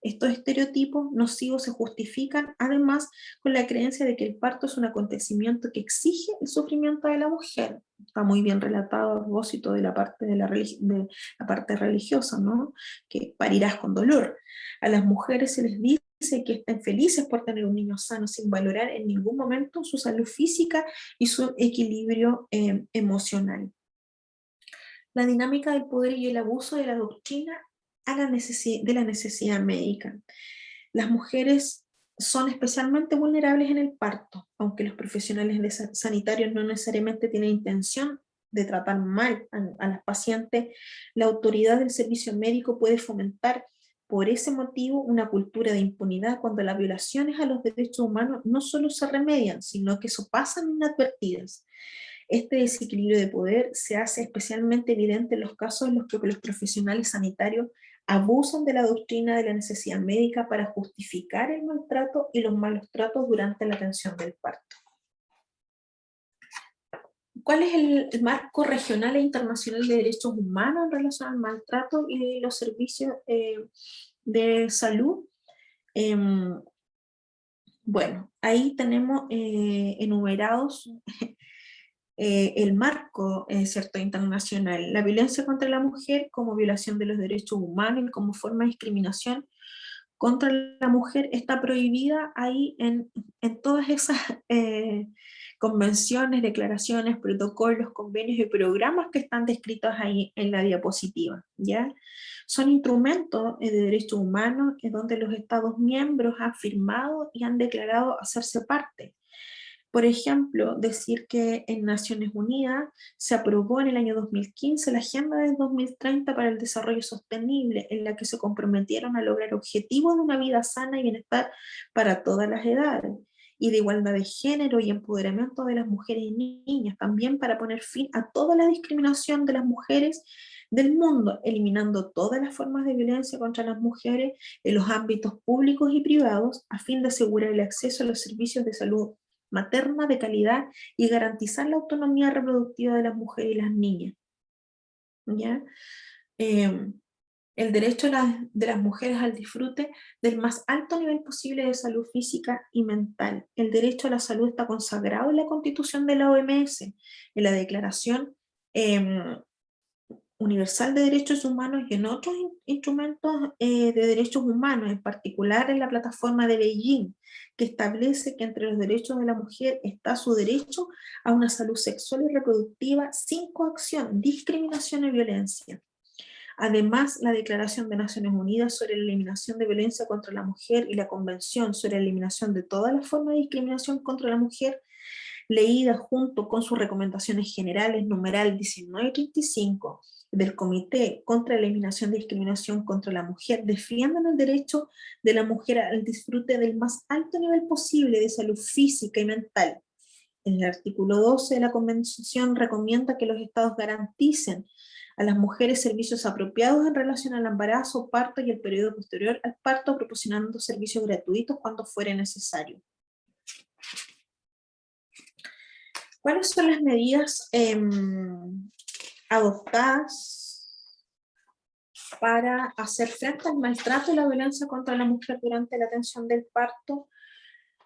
Estos estereotipos nocivos se justifican además con la creencia de que el parto es un acontecimiento que exige el sufrimiento de la mujer. Está muy bien relatado a propósito de la parte, de la parte religiosa, ¿no? Que parirás con dolor. A las mujeres se les dice que estén felices por tener un niño sano, sin valorar en ningún momento su salud física y su equilibrio emocional. La dinámica del poder y el abuso de la doctrina de la necesidad médica. Las mujeres son especialmente vulnerables en el parto, aunque los profesionales sanitarios no necesariamente tienen intención de tratar mal a las pacientes. La autoridad del servicio médico puede fomentar por ese motivo una cultura de impunidad cuando las violaciones a los derechos humanos no solo se remedian, sino que pasan inadvertidas. Este desequilibrio de poder se hace especialmente evidente en los casos en los que los profesionales sanitarios abusan de la doctrina de la necesidad médica para justificar el maltrato y los malos tratos durante la atención del parto. ¿Cuál es el marco regional e internacional de derechos humanos en relación al maltrato y los servicios de salud? Bueno, ahí tenemos enumerados el marco cierto, internacional. La violencia contra la mujer como violación de los derechos humanos y como forma de discriminación contra la mujer está prohibida ahí en todas esas convenciones, declaraciones, protocolos, convenios y programas que están descritos ahí en la diapositiva, ¿ya? Son instrumentos de derechos humanos en donde los Estados miembros han firmado y han declarado hacerse parte. Por ejemplo, decir que en Naciones Unidas se aprobó en el año 2015 la Agenda del 2030 para el Desarrollo Sostenible, en la que se comprometieron a lograr objetivos de una vida sana y bienestar para todas las edades, y de igualdad de género y empoderamiento de las mujeres y niñas, también para poner fin a toda la discriminación de las mujeres del mundo, eliminando todas las formas de violencia contra las mujeres en los ámbitos públicos y privados, a fin de asegurar el acceso a los servicios de salud materna de calidad y garantizar la autonomía reproductiva de las mujeres y las niñas. ¿Ya? El derecho de las mujeres al disfrute del más alto nivel posible de salud física y mental. El derecho a la salud está consagrado en la Constitución de la OMS, en la Declaración Universal de Derechos Humanos y en otros instrumentos de derechos humanos, en particular en la plataforma de Beijing, que establece que entre los derechos de la mujer está su derecho a una salud sexual y reproductiva sin coacción, discriminación y violencia. Además, la Declaración de Naciones Unidas sobre la eliminación de violencia contra la mujer y la Convención sobre la eliminación de todas las formas de discriminación contra la mujer, leída junto con sus recomendaciones generales, numeral 1935, del Comité contra la Eliminación de Discriminación contra la Mujer, defienden el derecho de la mujer al disfrute del más alto nivel posible de salud física y mental. En el artículo 12 de la Convención recomienda que los estados garanticen a las mujeres servicios apropiados en relación al embarazo, parto y el periodo posterior al parto, proporcionando servicios gratuitos cuando fuere necesario. ¿Cuáles son las medidas adoptadas para hacer frente al maltrato y la violencia contra la mujer durante la atención del parto?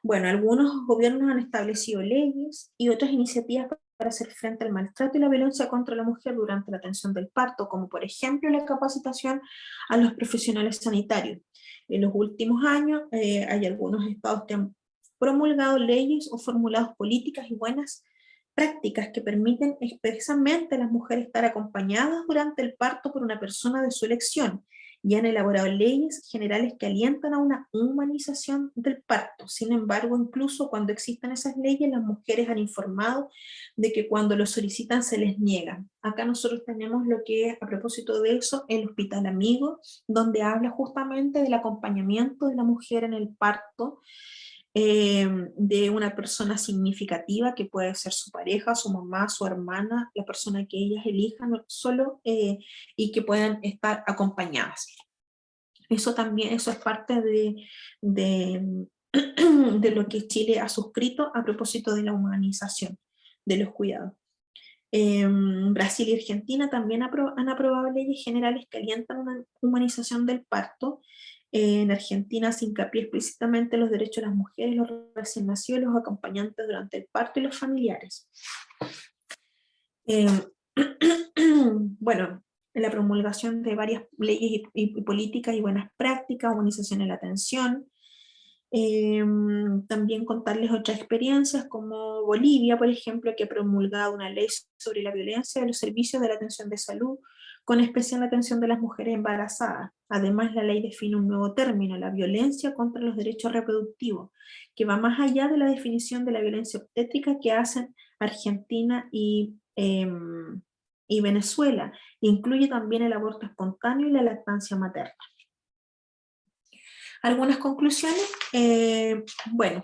Bueno, algunos gobiernos han establecido leyes y otras iniciativas para hacer frente al maltrato y la violencia contra la mujer durante la atención del parto, como por ejemplo la capacitación a los profesionales sanitarios. En los últimos años hay algunos estados que han promulgado leyes o formulado políticas y buenas prácticas que permiten expresamente a las mujeres estar acompañadas durante el parto por una persona de su elección, y han elaborado leyes generales que alientan a una humanización del parto. Sin embargo, incluso cuando existen esas leyes, las mujeres han informado de que cuando lo solicitan se les niega. Acá nosotros tenemos lo que es, a propósito de eso, el Hospital Amigo, donde habla justamente del acompañamiento de la mujer en el parto, de una persona significativa que puede ser su pareja, su mamá, su hermana, la persona que ellas elijan solo, y que puedan estar acompañadas. Eso también, eso es parte de, de lo que Chile ha suscrito a propósito de la humanización de los cuidados. Brasil y Argentina también han aprobado leyes generales que alientan una humanización del parto. En Argentina se hincapié explícitamente en los derechos de las mujeres, los recién nacidos, los acompañantes durante el parto y los familiares. Bueno, en la promulgación de varias leyes y políticas y buenas prácticas, humanización en la atención. También contarles otras experiencias como Bolivia, por ejemplo, que ha promulgado una ley sobre la violencia de los servicios de la atención de salud, con especial atención de las mujeres embarazadas. Además, la ley define un nuevo término, la violencia contra los derechos reproductivos, que va más allá de la definición de la violencia obstétrica que hacen Argentina y Venezuela. Incluye también el aborto espontáneo y la lactancia materna. Algunas conclusiones. Bueno,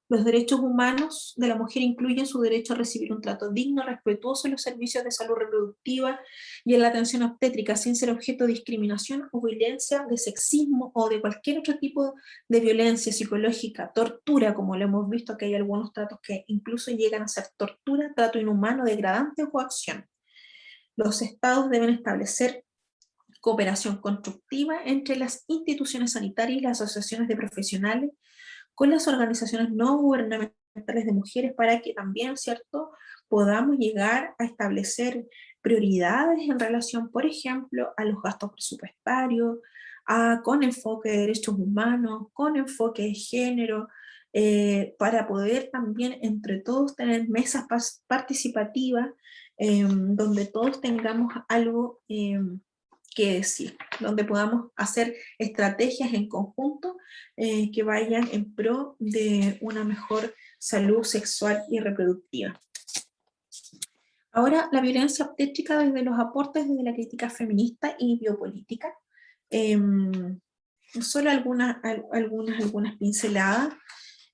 los derechos humanos de la mujer incluyen su derecho a recibir un trato digno, respetuoso en los servicios de salud reproductiva y en la atención obstétrica, sin ser objeto de discriminación o violencia, de sexismo o de cualquier otro tipo de violencia psicológica, tortura, como lo hemos visto, que hay algunos tratos que incluso llegan a ser tortura, trato inhumano, degradante o coacción. Los estados deben establecer cooperación constructiva entre las instituciones sanitarias y las asociaciones de profesionales con las organizaciones no gubernamentales de mujeres para que también, ¿cierto?, podamos llegar a establecer prioridades en relación, por ejemplo, a los gastos presupuestarios, con enfoque de derechos humanos, con enfoque de género, para poder también entre todos tener mesas participativas donde todos tengamos algo que decir, donde podamos hacer estrategias en conjunto que vayan en pro de una mejor salud sexual y reproductiva. Ahora, la violencia obstétrica desde los aportes desde la crítica feminista y biopolítica. Solo algunas pinceladas.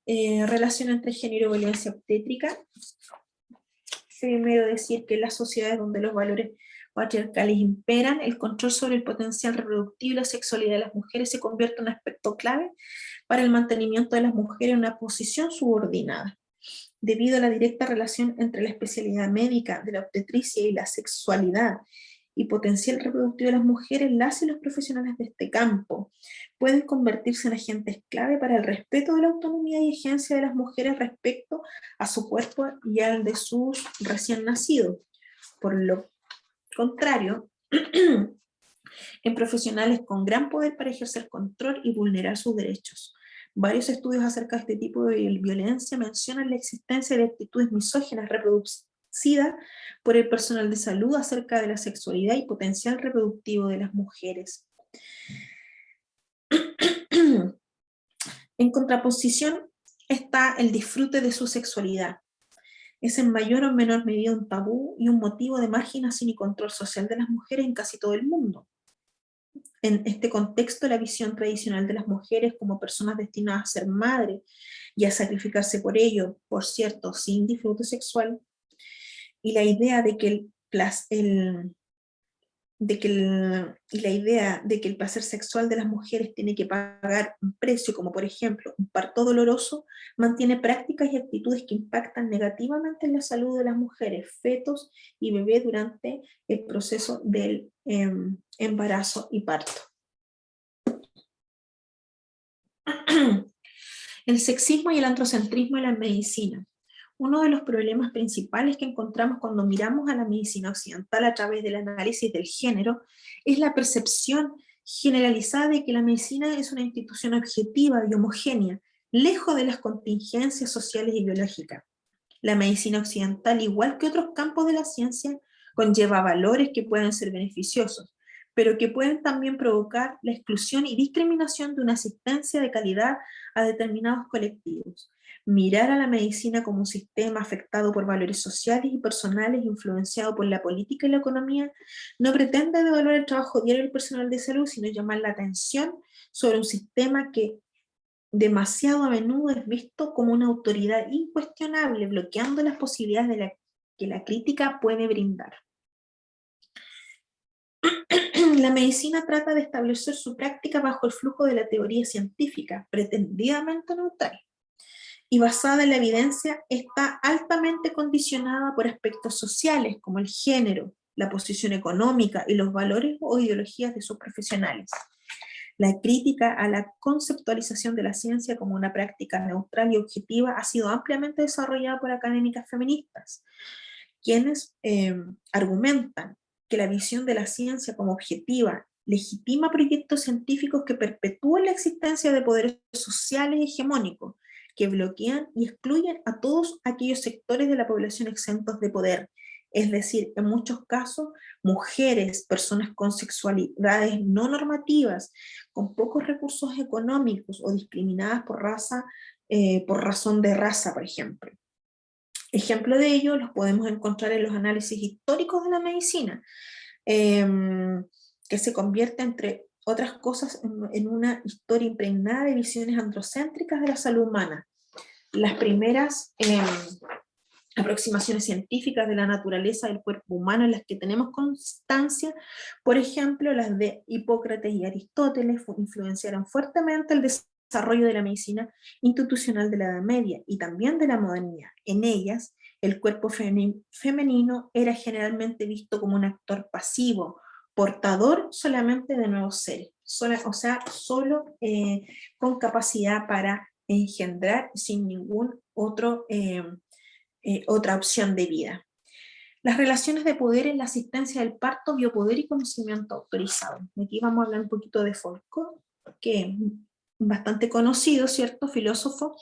Relación entre género y violencia obstétrica. Primero decir que en las sociedades donde los valores patriarcales imperan, el control sobre el potencial reproductivo y la sexualidad de las mujeres se convierte en un aspecto clave para el mantenimiento de las mujeres en una posición subordinada. Debido a la directa relación entre la especialidad médica de la obstetricia y la sexualidad y potencial reproductivo de las mujeres, las y los profesionales de este campo pueden convertirse en agentes clave para el respeto de la autonomía y agencia de las mujeres respecto a su cuerpo y al de sus recién nacidos. Por lo contrario, en profesionales con gran poder para ejercer control y vulnerar sus derechos. Varios estudios acerca de este tipo de violencia mencionan la existencia de actitudes misóginas reproducidas por el personal de salud acerca de la sexualidad y potencial reproductivo de las mujeres. En contraposición está el disfrute de su sexualidad. Es en mayor o menor medida un tabú y un motivo de marginación y control social de las mujeres en casi todo el mundo. En este contexto, la visión tradicional de las mujeres como personas destinadas a ser madres y a sacrificarse por ello, por cierto, sin disfrute sexual, y la idea de que el placer sexual de las mujeres tiene que pagar un precio, como por ejemplo un parto doloroso, mantiene prácticas y actitudes que impactan negativamente en la salud de las mujeres, fetos y bebés durante el proceso del embarazo y parto. El sexismo y el androcentrismo en la medicina. Uno de los problemas principales que encontramos cuando miramos a la medicina occidental a través del análisis del género es la percepción generalizada de que la medicina es una institución objetiva y homogénea, lejos de las contingencias sociales y biológicas. La medicina occidental, igual que otros campos de la ciencia, conlleva valores que pueden ser beneficiosos, pero que pueden también provocar la exclusión y discriminación de una asistencia de calidad a determinados colectivos. Mirar a la medicina como un sistema afectado por valores sociales y personales influenciado por la política y la economía no pretende devaluar el trabajo diario del personal de salud, sino llamar la atención sobre un sistema que demasiado a menudo es visto como una autoridad incuestionable, bloqueando las posibilidades que la crítica puede brindar. La medicina trata de establecer su práctica bajo el flujo de la teoría científica, pretendidamente neutral, y basada en la evidencia, está altamente condicionada por aspectos sociales como el género, la posición económica y los valores o ideologías de sus profesionales. La crítica a la conceptualización de la ciencia como una práctica neutral y objetiva ha sido ampliamente desarrollada por académicas feministas, quienes argumentan que la visión de la ciencia como objetiva legitima proyectos científicos que perpetúan la existencia de poderes sociales hegemónicos, que bloquean y excluyen a todos aquellos sectores de la población exentos de poder, es decir, en muchos casos, mujeres, personas con sexualidades no normativas, con pocos recursos económicos o discriminadas por razón de raza, por ejemplo. Ejemplo de ello los podemos encontrar en los análisis históricos de la medicina, que se convierte, entre otras cosas, en una historia impregnada de visiones androcéntricas de la salud humana. Las primeras aproximaciones científicas de la naturaleza del cuerpo humano en las que tenemos constancia, por ejemplo, las de Hipócrates y Aristóteles, influenciaron fuertemente el desarrollo de la medicina institucional de la Edad Media y también de la modernidad. En ellas, el cuerpo femenino era generalmente visto como un actor pasivo, portador solamente de nuevos seres, solo con capacidad para engendrar sin ningún otra opción de vida. Las relaciones de poder en la asistencia del parto, biopoder y conocimiento autorizado. Aquí vamos a hablar un poquito de Foucault, que es bastante conocido, ¿cierto? Filósofo,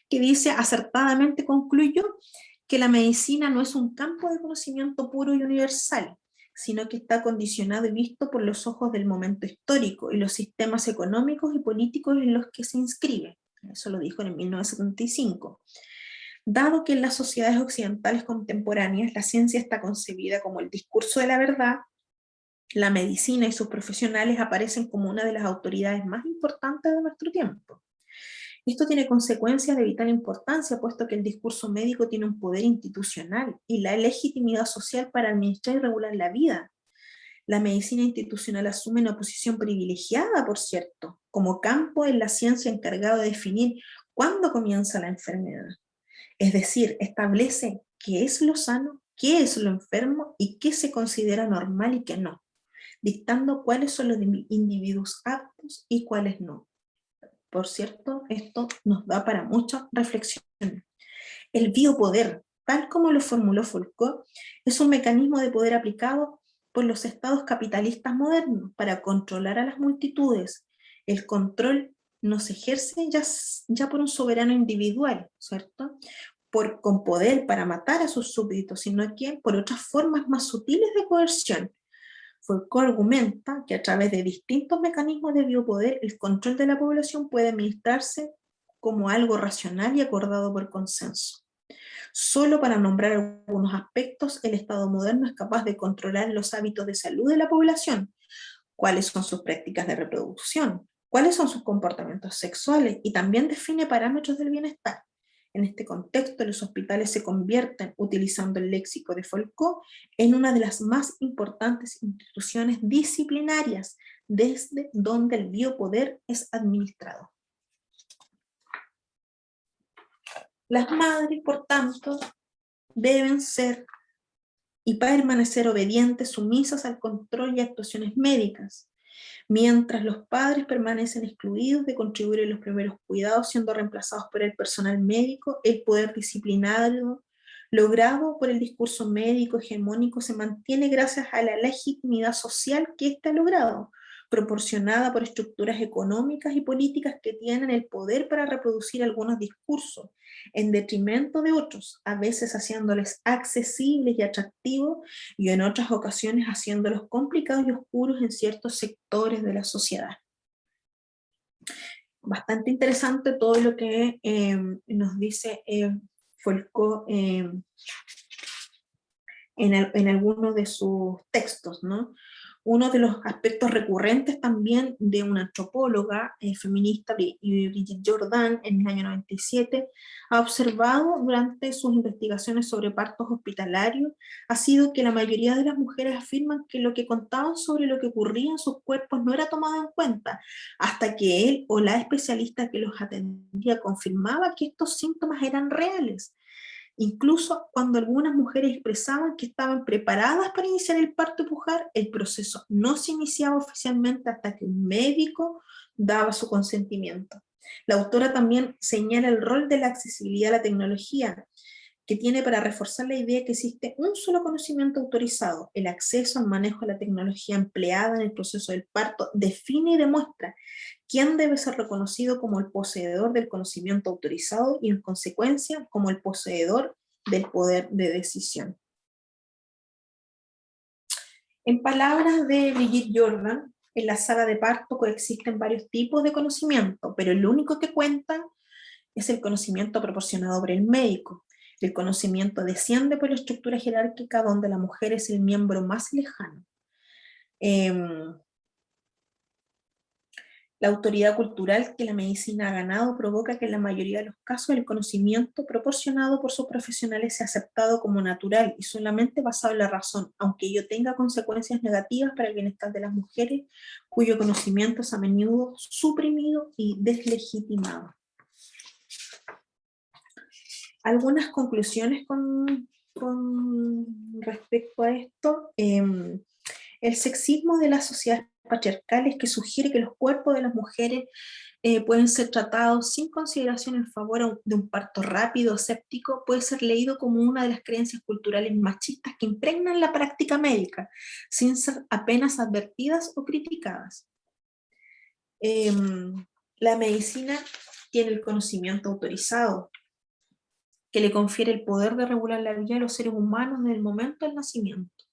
que dice, acertadamente concluyó, que la medicina no es un campo de conocimiento puro y universal, sino que está condicionado y visto por los ojos del momento histórico y los sistemas económicos y políticos en los que se inscribe. Eso lo dijo en 1975. Dado que en las sociedades occidentales contemporáneas la ciencia está concebida como el discurso de la verdad, la medicina y sus profesionales aparecen como una de las autoridades más importantes de nuestro tiempo. Esto tiene consecuencias de vital importancia, puesto que el discurso médico tiene un poder institucional y la legitimidad social para administrar y regular la vida. La medicina institucional asume una posición privilegiada, por cierto, como campo en la ciencia encargado de definir cuándo comienza la enfermedad. Es decir, establece qué es lo sano, qué es lo enfermo y qué se considera normal y qué no, dictando cuáles son los individuos aptos y cuáles no. Por cierto, esto nos da para mucha reflexión. El biopoder, tal como lo formuló Foucault, es un mecanismo de poder aplicado por los estados capitalistas modernos para controlar a las multitudes. El control no se ejerce ya por un soberano individual, ¿cierto? Con poder para matar a sus súbditos, sino que por otras formas más sutiles de coerción. Foucault argumenta que a través de distintos mecanismos de biopoder el control de la población puede administrarse como algo racional y acordado por consenso. Solo para nombrar algunos aspectos, el Estado moderno es capaz de controlar los hábitos de salud de la población, cuáles son sus prácticas de reproducción, cuáles son sus comportamientos sexuales y también define parámetros del bienestar. En este contexto, los hospitales se convierten, utilizando el léxico de Foucault, en una de las más importantes instituciones disciplinarias, desde donde el biopoder es administrado. Las madres, por tanto, deben ser y permanecer obedientes, sumisas al control y actuaciones médicas, mientras los padres permanecen excluidos de contribuir en los primeros cuidados, siendo reemplazados por el personal médico. El poder disciplinario logrado por el discurso médico hegemónico se mantiene gracias a la legitimidad social que éste ha logrado, proporcionada por estructuras económicas y políticas que tienen el poder para reproducir algunos discursos, en detrimento de otros, a veces haciéndoles accesibles y atractivos, y en otras ocasiones haciéndolos complicados y oscuros en ciertos sectores de la sociedad. Bastante interesante todo lo que nos dice Foucault en algunos de sus textos, ¿no? Uno de los aspectos recurrentes también de una antropóloga feminista, Brigitte Jordan, en el año 97, ha observado durante sus investigaciones sobre partos hospitalarios, ha sido que la mayoría de las mujeres afirman que lo que contaban sobre lo que ocurría en sus cuerpos no era tomado en cuenta, hasta que él o la especialista que los atendía confirmaba que estos síntomas eran reales. Incluso cuando algunas mujeres expresaban que estaban preparadas para iniciar el parto y pujar, el proceso no se iniciaba oficialmente hasta que un médico daba su consentimiento. La autora también señala el rol de la accesibilidad a la tecnología, que tiene para reforzar la idea que existe un solo conocimiento autorizado. El acceso al manejo de la tecnología empleada en el proceso del parto define y demuestra quién debe ser reconocido como el poseedor del conocimiento autorizado y en consecuencia como el poseedor del poder de decisión. En palabras de Brigitte Jordan, en la sala de parto coexisten varios tipos de conocimiento, pero el único que cuenta es el conocimiento proporcionado por el médico. El conocimiento desciende por la estructura jerárquica donde la mujer es el miembro más lejano. La autoridad cultural que la medicina ha ganado provoca que en la mayoría de los casos el conocimiento proporcionado por sus profesionales sea aceptado como natural y solamente basado en la razón, aunque ello tenga consecuencias negativas para el bienestar de las mujeres, cuyo conocimiento es a menudo suprimido y deslegitimado. Algunas conclusiones con respecto a esto. El sexismo de las sociedades patriarcales, que sugiere que los cuerpos de las mujeres pueden ser tratados sin consideración en favor de un parto rápido o séptico, puede ser leído como una de las creencias culturales machistas que impregnan la práctica médica, sin ser apenas advertidas o criticadas. La medicina tiene el conocimiento autorizado, que le confiere el poder de regular la vida de los seres humanos desde el momento del nacimiento.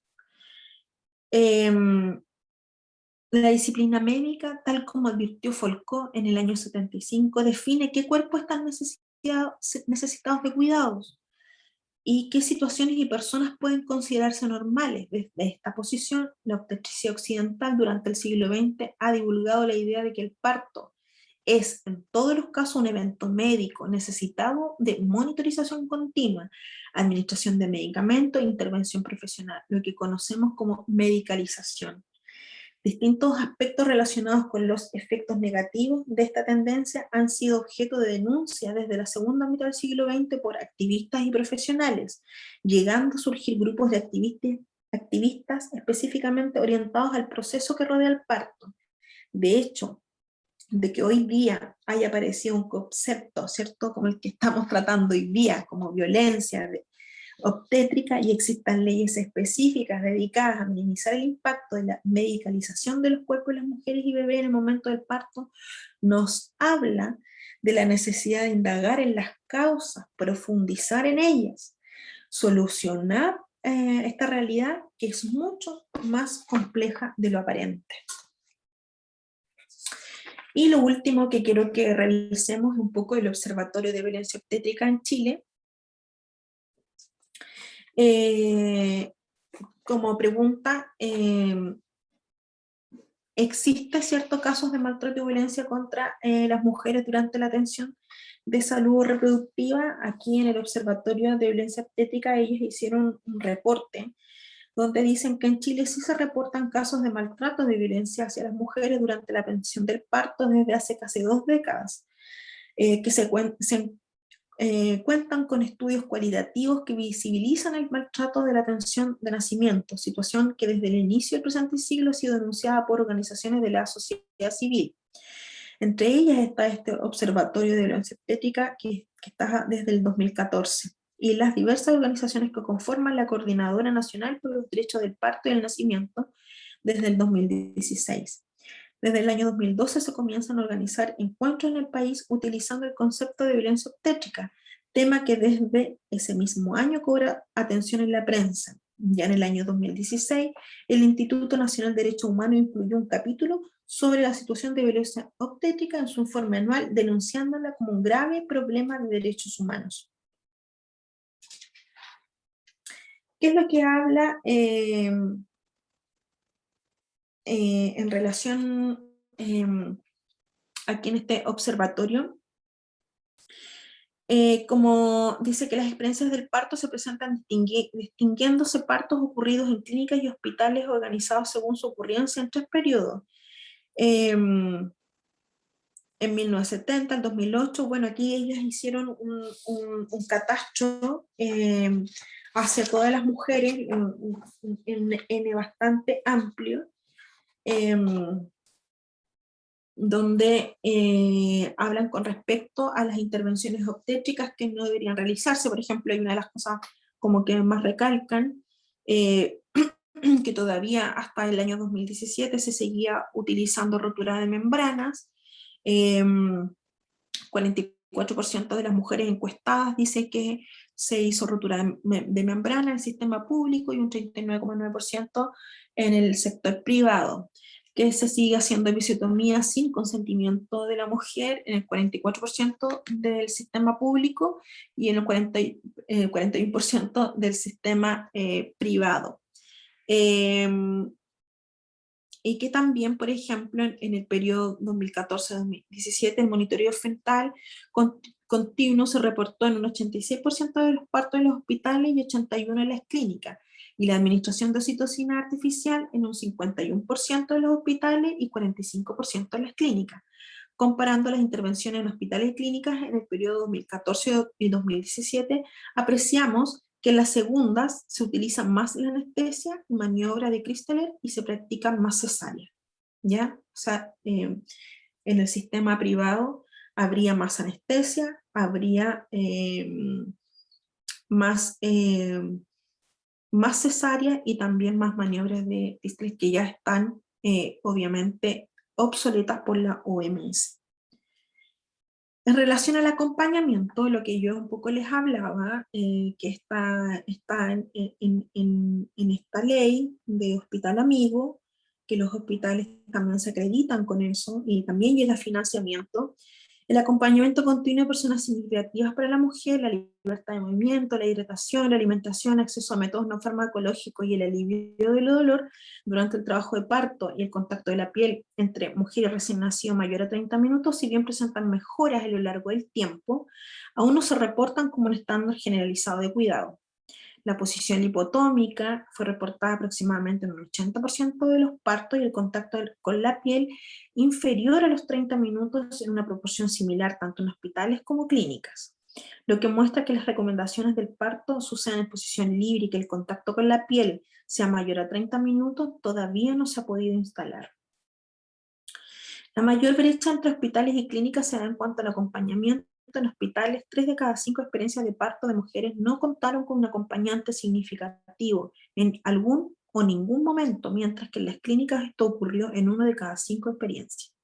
La disciplina médica, tal como advirtió Foucault en el año 75, define qué cuerpos están necesitados de cuidados y qué situaciones y personas pueden considerarse normales. Desde esta posición, la obstetricia occidental durante el siglo XX ha divulgado la idea de que el parto es en todos los casos un evento médico necesitado de monitorización continua, administración de medicamentos e intervención profesional, lo que conocemos como medicalización. Distintos aspectos relacionados con los efectos negativos de esta tendencia han sido objeto de denuncia desde la segunda mitad del siglo XX por activistas y profesionales, llegando a surgir grupos de activistas específicamente orientados al proceso que rodea el parto. De hecho, de que hoy día haya aparecido un concepto, ¿cierto?, como el que estamos tratando hoy día, como violencia obstétrica, y existan leyes específicas dedicadas a minimizar el impacto de la medicalización de los cuerpos de las mujeres y bebés en el momento del parto, nos habla de la necesidad de indagar en las causas, profundizar en ellas, solucionar esta realidad que es mucho más compleja de lo aparente. Y lo último que quiero que revisemos es un poco el Observatorio de Violencia Obstétrica en Chile. Como pregunta, ¿existe ciertos casos de maltrato y violencia contra las mujeres durante la atención de salud reproductiva? Aquí en el Observatorio de Violencia Obstétrica ellos hicieron un reporte donde dicen que en Chile sí se reportan casos de maltrato de violencia hacia las mujeres durante la atención del parto desde hace casi 2 décadas, que cuentan con estudios cualitativos que visibilizan el maltrato de la atención de nacimiento, situación que desde el inicio del presente siglo ha sido denunciada por organizaciones de la sociedad civil. Entre ellas está este Observatorio de Violencia Obstétrica que está desde el 2014, y las diversas organizaciones que conforman la Coordinadora Nacional por los Derechos del Parto y el Nacimiento desde el 2016. Desde el año 2012 se comienzan a organizar encuentros en el país utilizando el concepto de violencia obstétrica, tema que desde ese mismo año cobra atención en la prensa. Ya en el año 2016, el Instituto Nacional de Derechos Humanos incluyó un capítulo sobre la situación de violencia obstétrica en su informe anual, denunciándola como un grave problema de derechos humanos. ¿Qué es lo que habla en relación aquí en este observatorio? Como dice que las experiencias del parto se presentan distinguiéndose partos ocurridos en clínicas y hospitales organizados según su ocurrencia en 3 periodos. En 1970, en 2008, bueno, aquí ellas hicieron un catastro hacia todas las mujeres, en bastante amplio, donde hablan con respecto a las intervenciones obstétricas que no deberían realizarse. Por ejemplo, hay una de las cosas como que más recalcan, que todavía hasta el año 2017 se seguía utilizando rotura de membranas. 44% de las mujeres encuestadas dice que se hizo rotura de membrana en el sistema público y un 39,9% en el sector privado, que se sigue haciendo episiotomía sin consentimiento de la mujer en el 44% del sistema público y en el 41% del sistema privado. Y que también, por ejemplo, en el periodo 2014-2017, el monitoreo fetal continuo se reportó en un 86% de los partos en los hospitales y 81% en las clínicas, y la administración de oxitocina artificial en un 51% de los hospitales y 45% en las clínicas. Comparando las intervenciones en hospitales y clínicas en el periodo 2014 y 2017, apreciamos que en las segundas se utiliza más la anestesia, maniobra de Christeler, y se practican más cesáreas, ¿ya? O sea, En el sistema privado habría más anestesia, habría más cesárea y también más maniobras de Tistel que ya están obviamente obsoletas por la OMS. En relación al acompañamiento, lo que yo un poco les hablaba, que está en esta ley de hospital amigo, que los hospitales también se acreditan con eso y también llega financiamiento. El acompañamiento continuo de personas significativas para la mujer, la libertad de movimiento, la hidratación, la alimentación, acceso a métodos no farmacológicos y el alivio del dolor durante el trabajo de parto y el contacto de la piel entre mujeres recién nacidas mayor a 30 minutos, si bien presentan mejoras a lo largo del tiempo, aún no se reportan como un estándar generalizado de cuidado. La posición lipotómica fue reportada aproximadamente en un 80% de los partos y el contacto con la piel inferior a los 30 minutos en una proporción similar tanto en hospitales como clínicas, lo que muestra que las recomendaciones del parto suceden en posición libre y que el contacto con la piel sea mayor a 30 minutos todavía no se ha podido instalar. La mayor brecha entre hospitales y clínicas se da en cuanto al acompañamiento. En hospitales, 3 de cada 5 experiencias de parto de mujeres no contaron con un acompañante significativo en algún o ningún momento, mientras que en las clínicas esto ocurrió en 1 de cada 5 experiencias.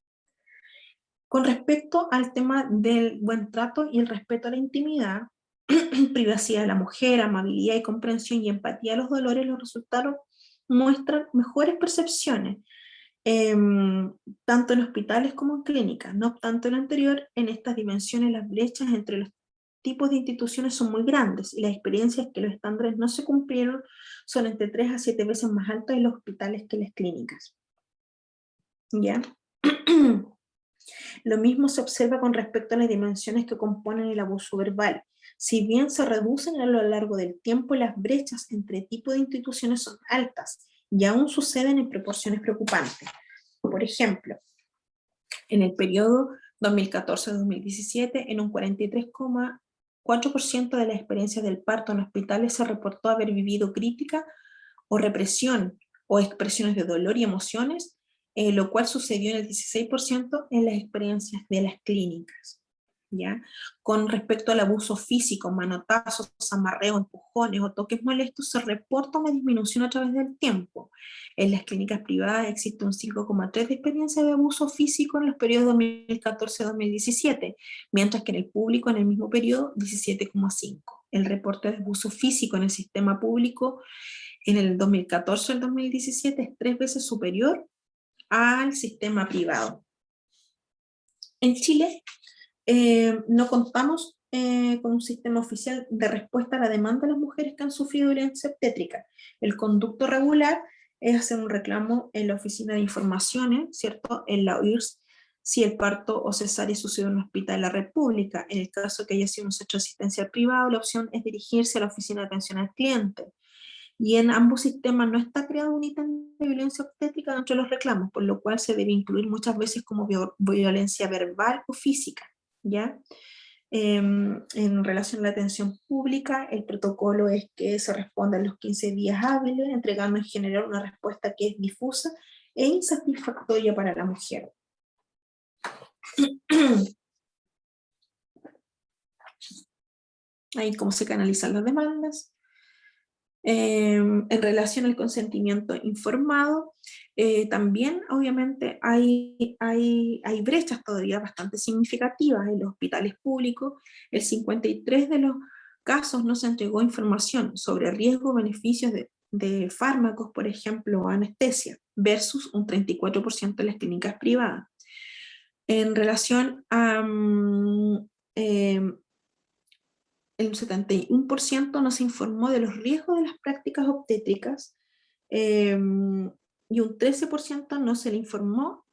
Con respecto al tema del buen trato y el respeto a la intimidad, privacidad de la mujer, amabilidad y comprensión y empatía a los dolores, los resultados muestran mejores percepciones tanto en hospitales como en clínicas. No obstante lo anterior, en estas dimensiones las brechas entre los tipos de instituciones son muy grandes y las experiencias que los estándares no se cumplieron son entre 3 a 7 veces más altas en los hospitales que en las clínicas. ¿Ya? Lo mismo se observa con respecto a las dimensiones que componen el abuso verbal. Si bien se reducen a lo largo del tiempo, las brechas entre tipos de instituciones son altas y aún suceden en proporciones preocupantes. Por ejemplo, en el periodo 2014-2017, en un 43,4% de las experiencias del parto en hospitales se reportó haber vivido crítica o represión o expresiones de dolor y emociones, lo cual sucedió en el 16% en las experiencias de las clínicas. ¿Ya? Con respecto al abuso físico, manotazos, amarreo, empujones o toques molestos, se reporta una disminución a través del tiempo. En las clínicas privadas existe un 5,3% de experiencia de abuso físico en los periodos 2014-2017, mientras que en el público en el mismo periodo 17,5%. El reporte de abuso físico en el sistema público en el 2014 al 2017 es 3 veces superior al sistema privado. En Chile no contamos con un sistema oficial de respuesta a la demanda de las mujeres que han sufrido violencia obstétrica. El conducto regular es hacer un reclamo en la oficina de informaciones, ¿cierto? En la OIRS, si el parto o cesárea sucede en un hospital de la República. En el caso que haya sido un centro asistencial privado, la opción es dirigirse a la oficina de atención al cliente. Y en ambos sistemas no está creado un ítem de violencia obstétrica dentro de los reclamos, por lo cual se debe incluir muchas veces como violencia verbal o física, ¿ya? En relación a la atención pública, el protocolo es que se responda en los 15 días hábiles, entregando en general una respuesta que es difusa e insatisfactoria para la mujer. Ahí cómo se canalizan las demandas. En relación al consentimiento informado, también obviamente hay brechas todavía bastante significativas en los hospitales públicos. El 53% de los casos no se entregó información sobre riesgos, beneficios de fármacos, por ejemplo, anestesia, versus un 34% en las clínicas privadas. En relación a el 71% no se informó de los riesgos de las prácticas obstétricas y un 13% no se le informó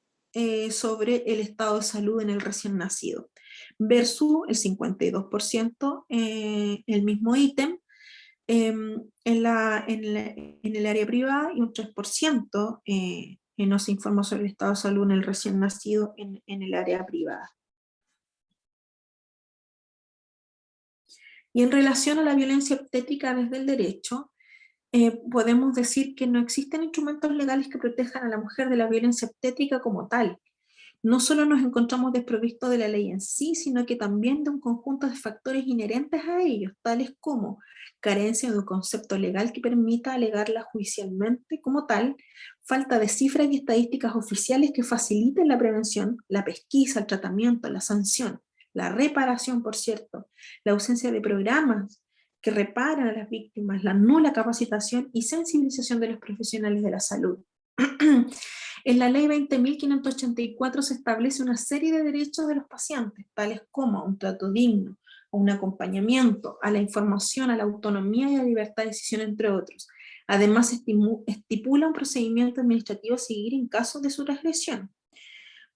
sobre el estado de salud en el recién nacido, versus el 52% el mismo ítem en el área privada y un 3% no se informó sobre el estado de salud en el recién nacido en el área privada. Y en relación a la violencia obstétrica desde el derecho, podemos decir que no existen instrumentos legales que protejan a la mujer de la violencia obstétrica como tal, no solo nos encontramos desprovistos de la ley en sí, sino que también de un conjunto de factores inherentes a ellos, tales como carencia de un concepto legal que permita alegarla judicialmente como tal, falta de cifras y estadísticas oficiales que faciliten la prevención, la pesquisa, el tratamiento, la sanción, la reparación, por cierto, la ausencia de programas que reparan a las víctimas, la nula capacitación y sensibilización de los profesionales de la salud. En la ley 20.584 se establece una serie de derechos de los pacientes, tales como un trato digno, un acompañamiento, a la información, a la autonomía y a la libertad de decisión, entre otros. Además, estipula un procedimiento administrativo a seguir en caso de su transgresión.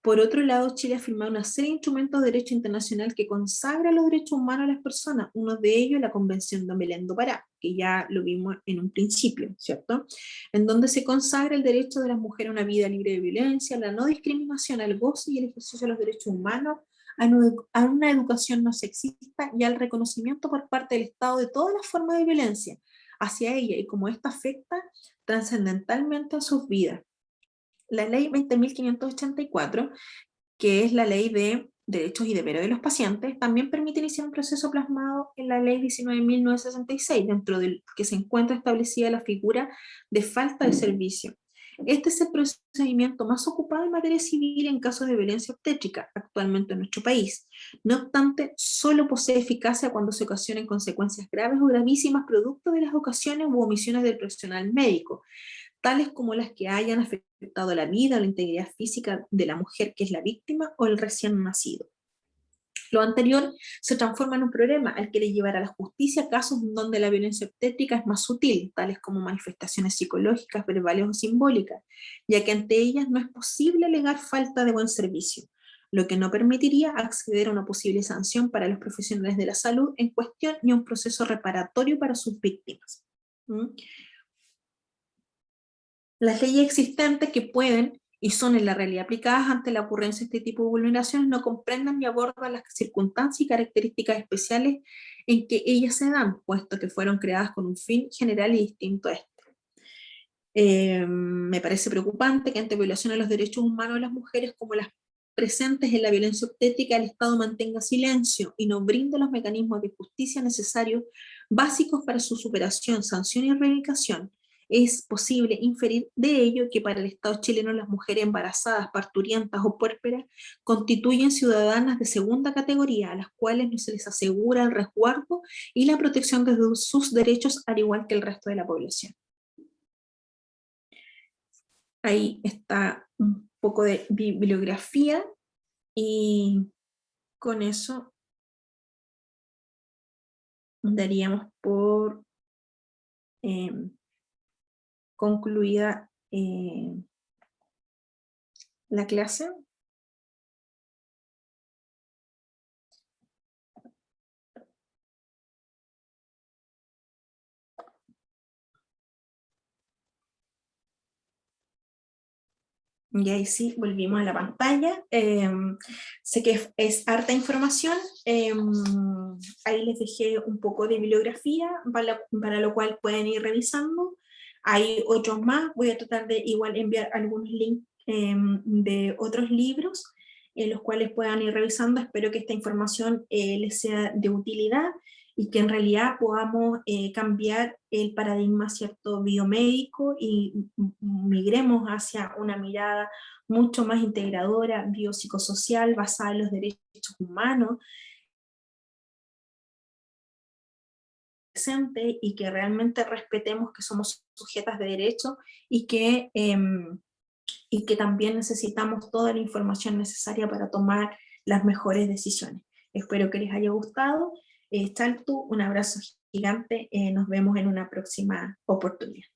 Por otro lado, Chile ha firmado una serie de instrumentos de derecho internacional que consagra los derechos humanos a las personas, uno de ellos la Convención de Belém do Pará, que ya lo vimos en un principio, ¿cierto? En donde se consagra el derecho de las mujeres a una vida libre de violencia, la no discriminación, al goce y el ejercicio de los derechos humanos, a una educación no sexista y al reconocimiento por parte del Estado de todas las formas de violencia hacia ella y cómo esta afecta trascendentalmente a sus vidas. La ley 20.584, que es la ley de derechos y deberes de los pacientes, también permite iniciar un proceso plasmado en la ley 19.966, dentro del que se encuentra establecida la figura de falta de servicio. Este es el procedimiento más ocupado en materia civil en casos de violencia obstétrica actualmente en nuestro país. No obstante, solo posee eficacia cuando se ocasionen consecuencias graves o gravísimas producto de las ocasiones u omisiones del profesional médico, tales como las que hayan afectado la vida o la integridad física de la mujer que es la víctima o el recién nacido. Lo anterior se transforma en un problema al que le llevará a la justicia casos donde la violencia obstétrica es más sutil, tales como manifestaciones psicológicas, verbales o simbólicas, ya que ante ellas no es posible alegar falta de buen servicio, lo que no permitiría acceder a una posible sanción para los profesionales de la salud en cuestión ni un proceso reparatorio para sus víctimas. Las leyes existentes que pueden y son en la realidad aplicadas ante la ocurrencia de este tipo de vulneraciones no comprenden ni abordan las circunstancias y características especiales en que ellas se dan, puesto que fueron creadas con un fin general y distinto a este. Me parece preocupante que ante violaciones de los derechos humanos de las mujeres como las presentes en la violencia obstétrica, el Estado mantenga silencio y no brinde los mecanismos de justicia necesarios básicos para su superación, sanción y erradicación. Es posible inferir de ello que para el Estado chileno las mujeres embarazadas, parturientas o puérperas constituyen ciudadanas de segunda categoría, a las cuales no se les asegura el resguardo y la protección de sus derechos al igual que el resto de la población. Ahí está un poco de bibliografía y con eso daríamos por concluida la clase. Y ahí sí, volvimos a la pantalla. Sé que es harta información. Ahí les dejé un poco de bibliografía para lo cual pueden ir revisando. Hay otros más. Voy a tratar de igual enviar algunos links de otros libros en los cuales puedan ir revisando. Espero que esta información les sea de utilidad y que en realidad podamos cambiar el paradigma, ¿cierto?, biomédico y migremos hacia una mirada mucho más integradora, biopsicosocial, basada en los derechos humanos, y que realmente respetemos que somos sujetas de derecho y que también necesitamos toda la información necesaria para tomar las mejores decisiones. Espero que les haya gustado. Chaltu, un abrazo gigante, nos vemos en una próxima oportunidad.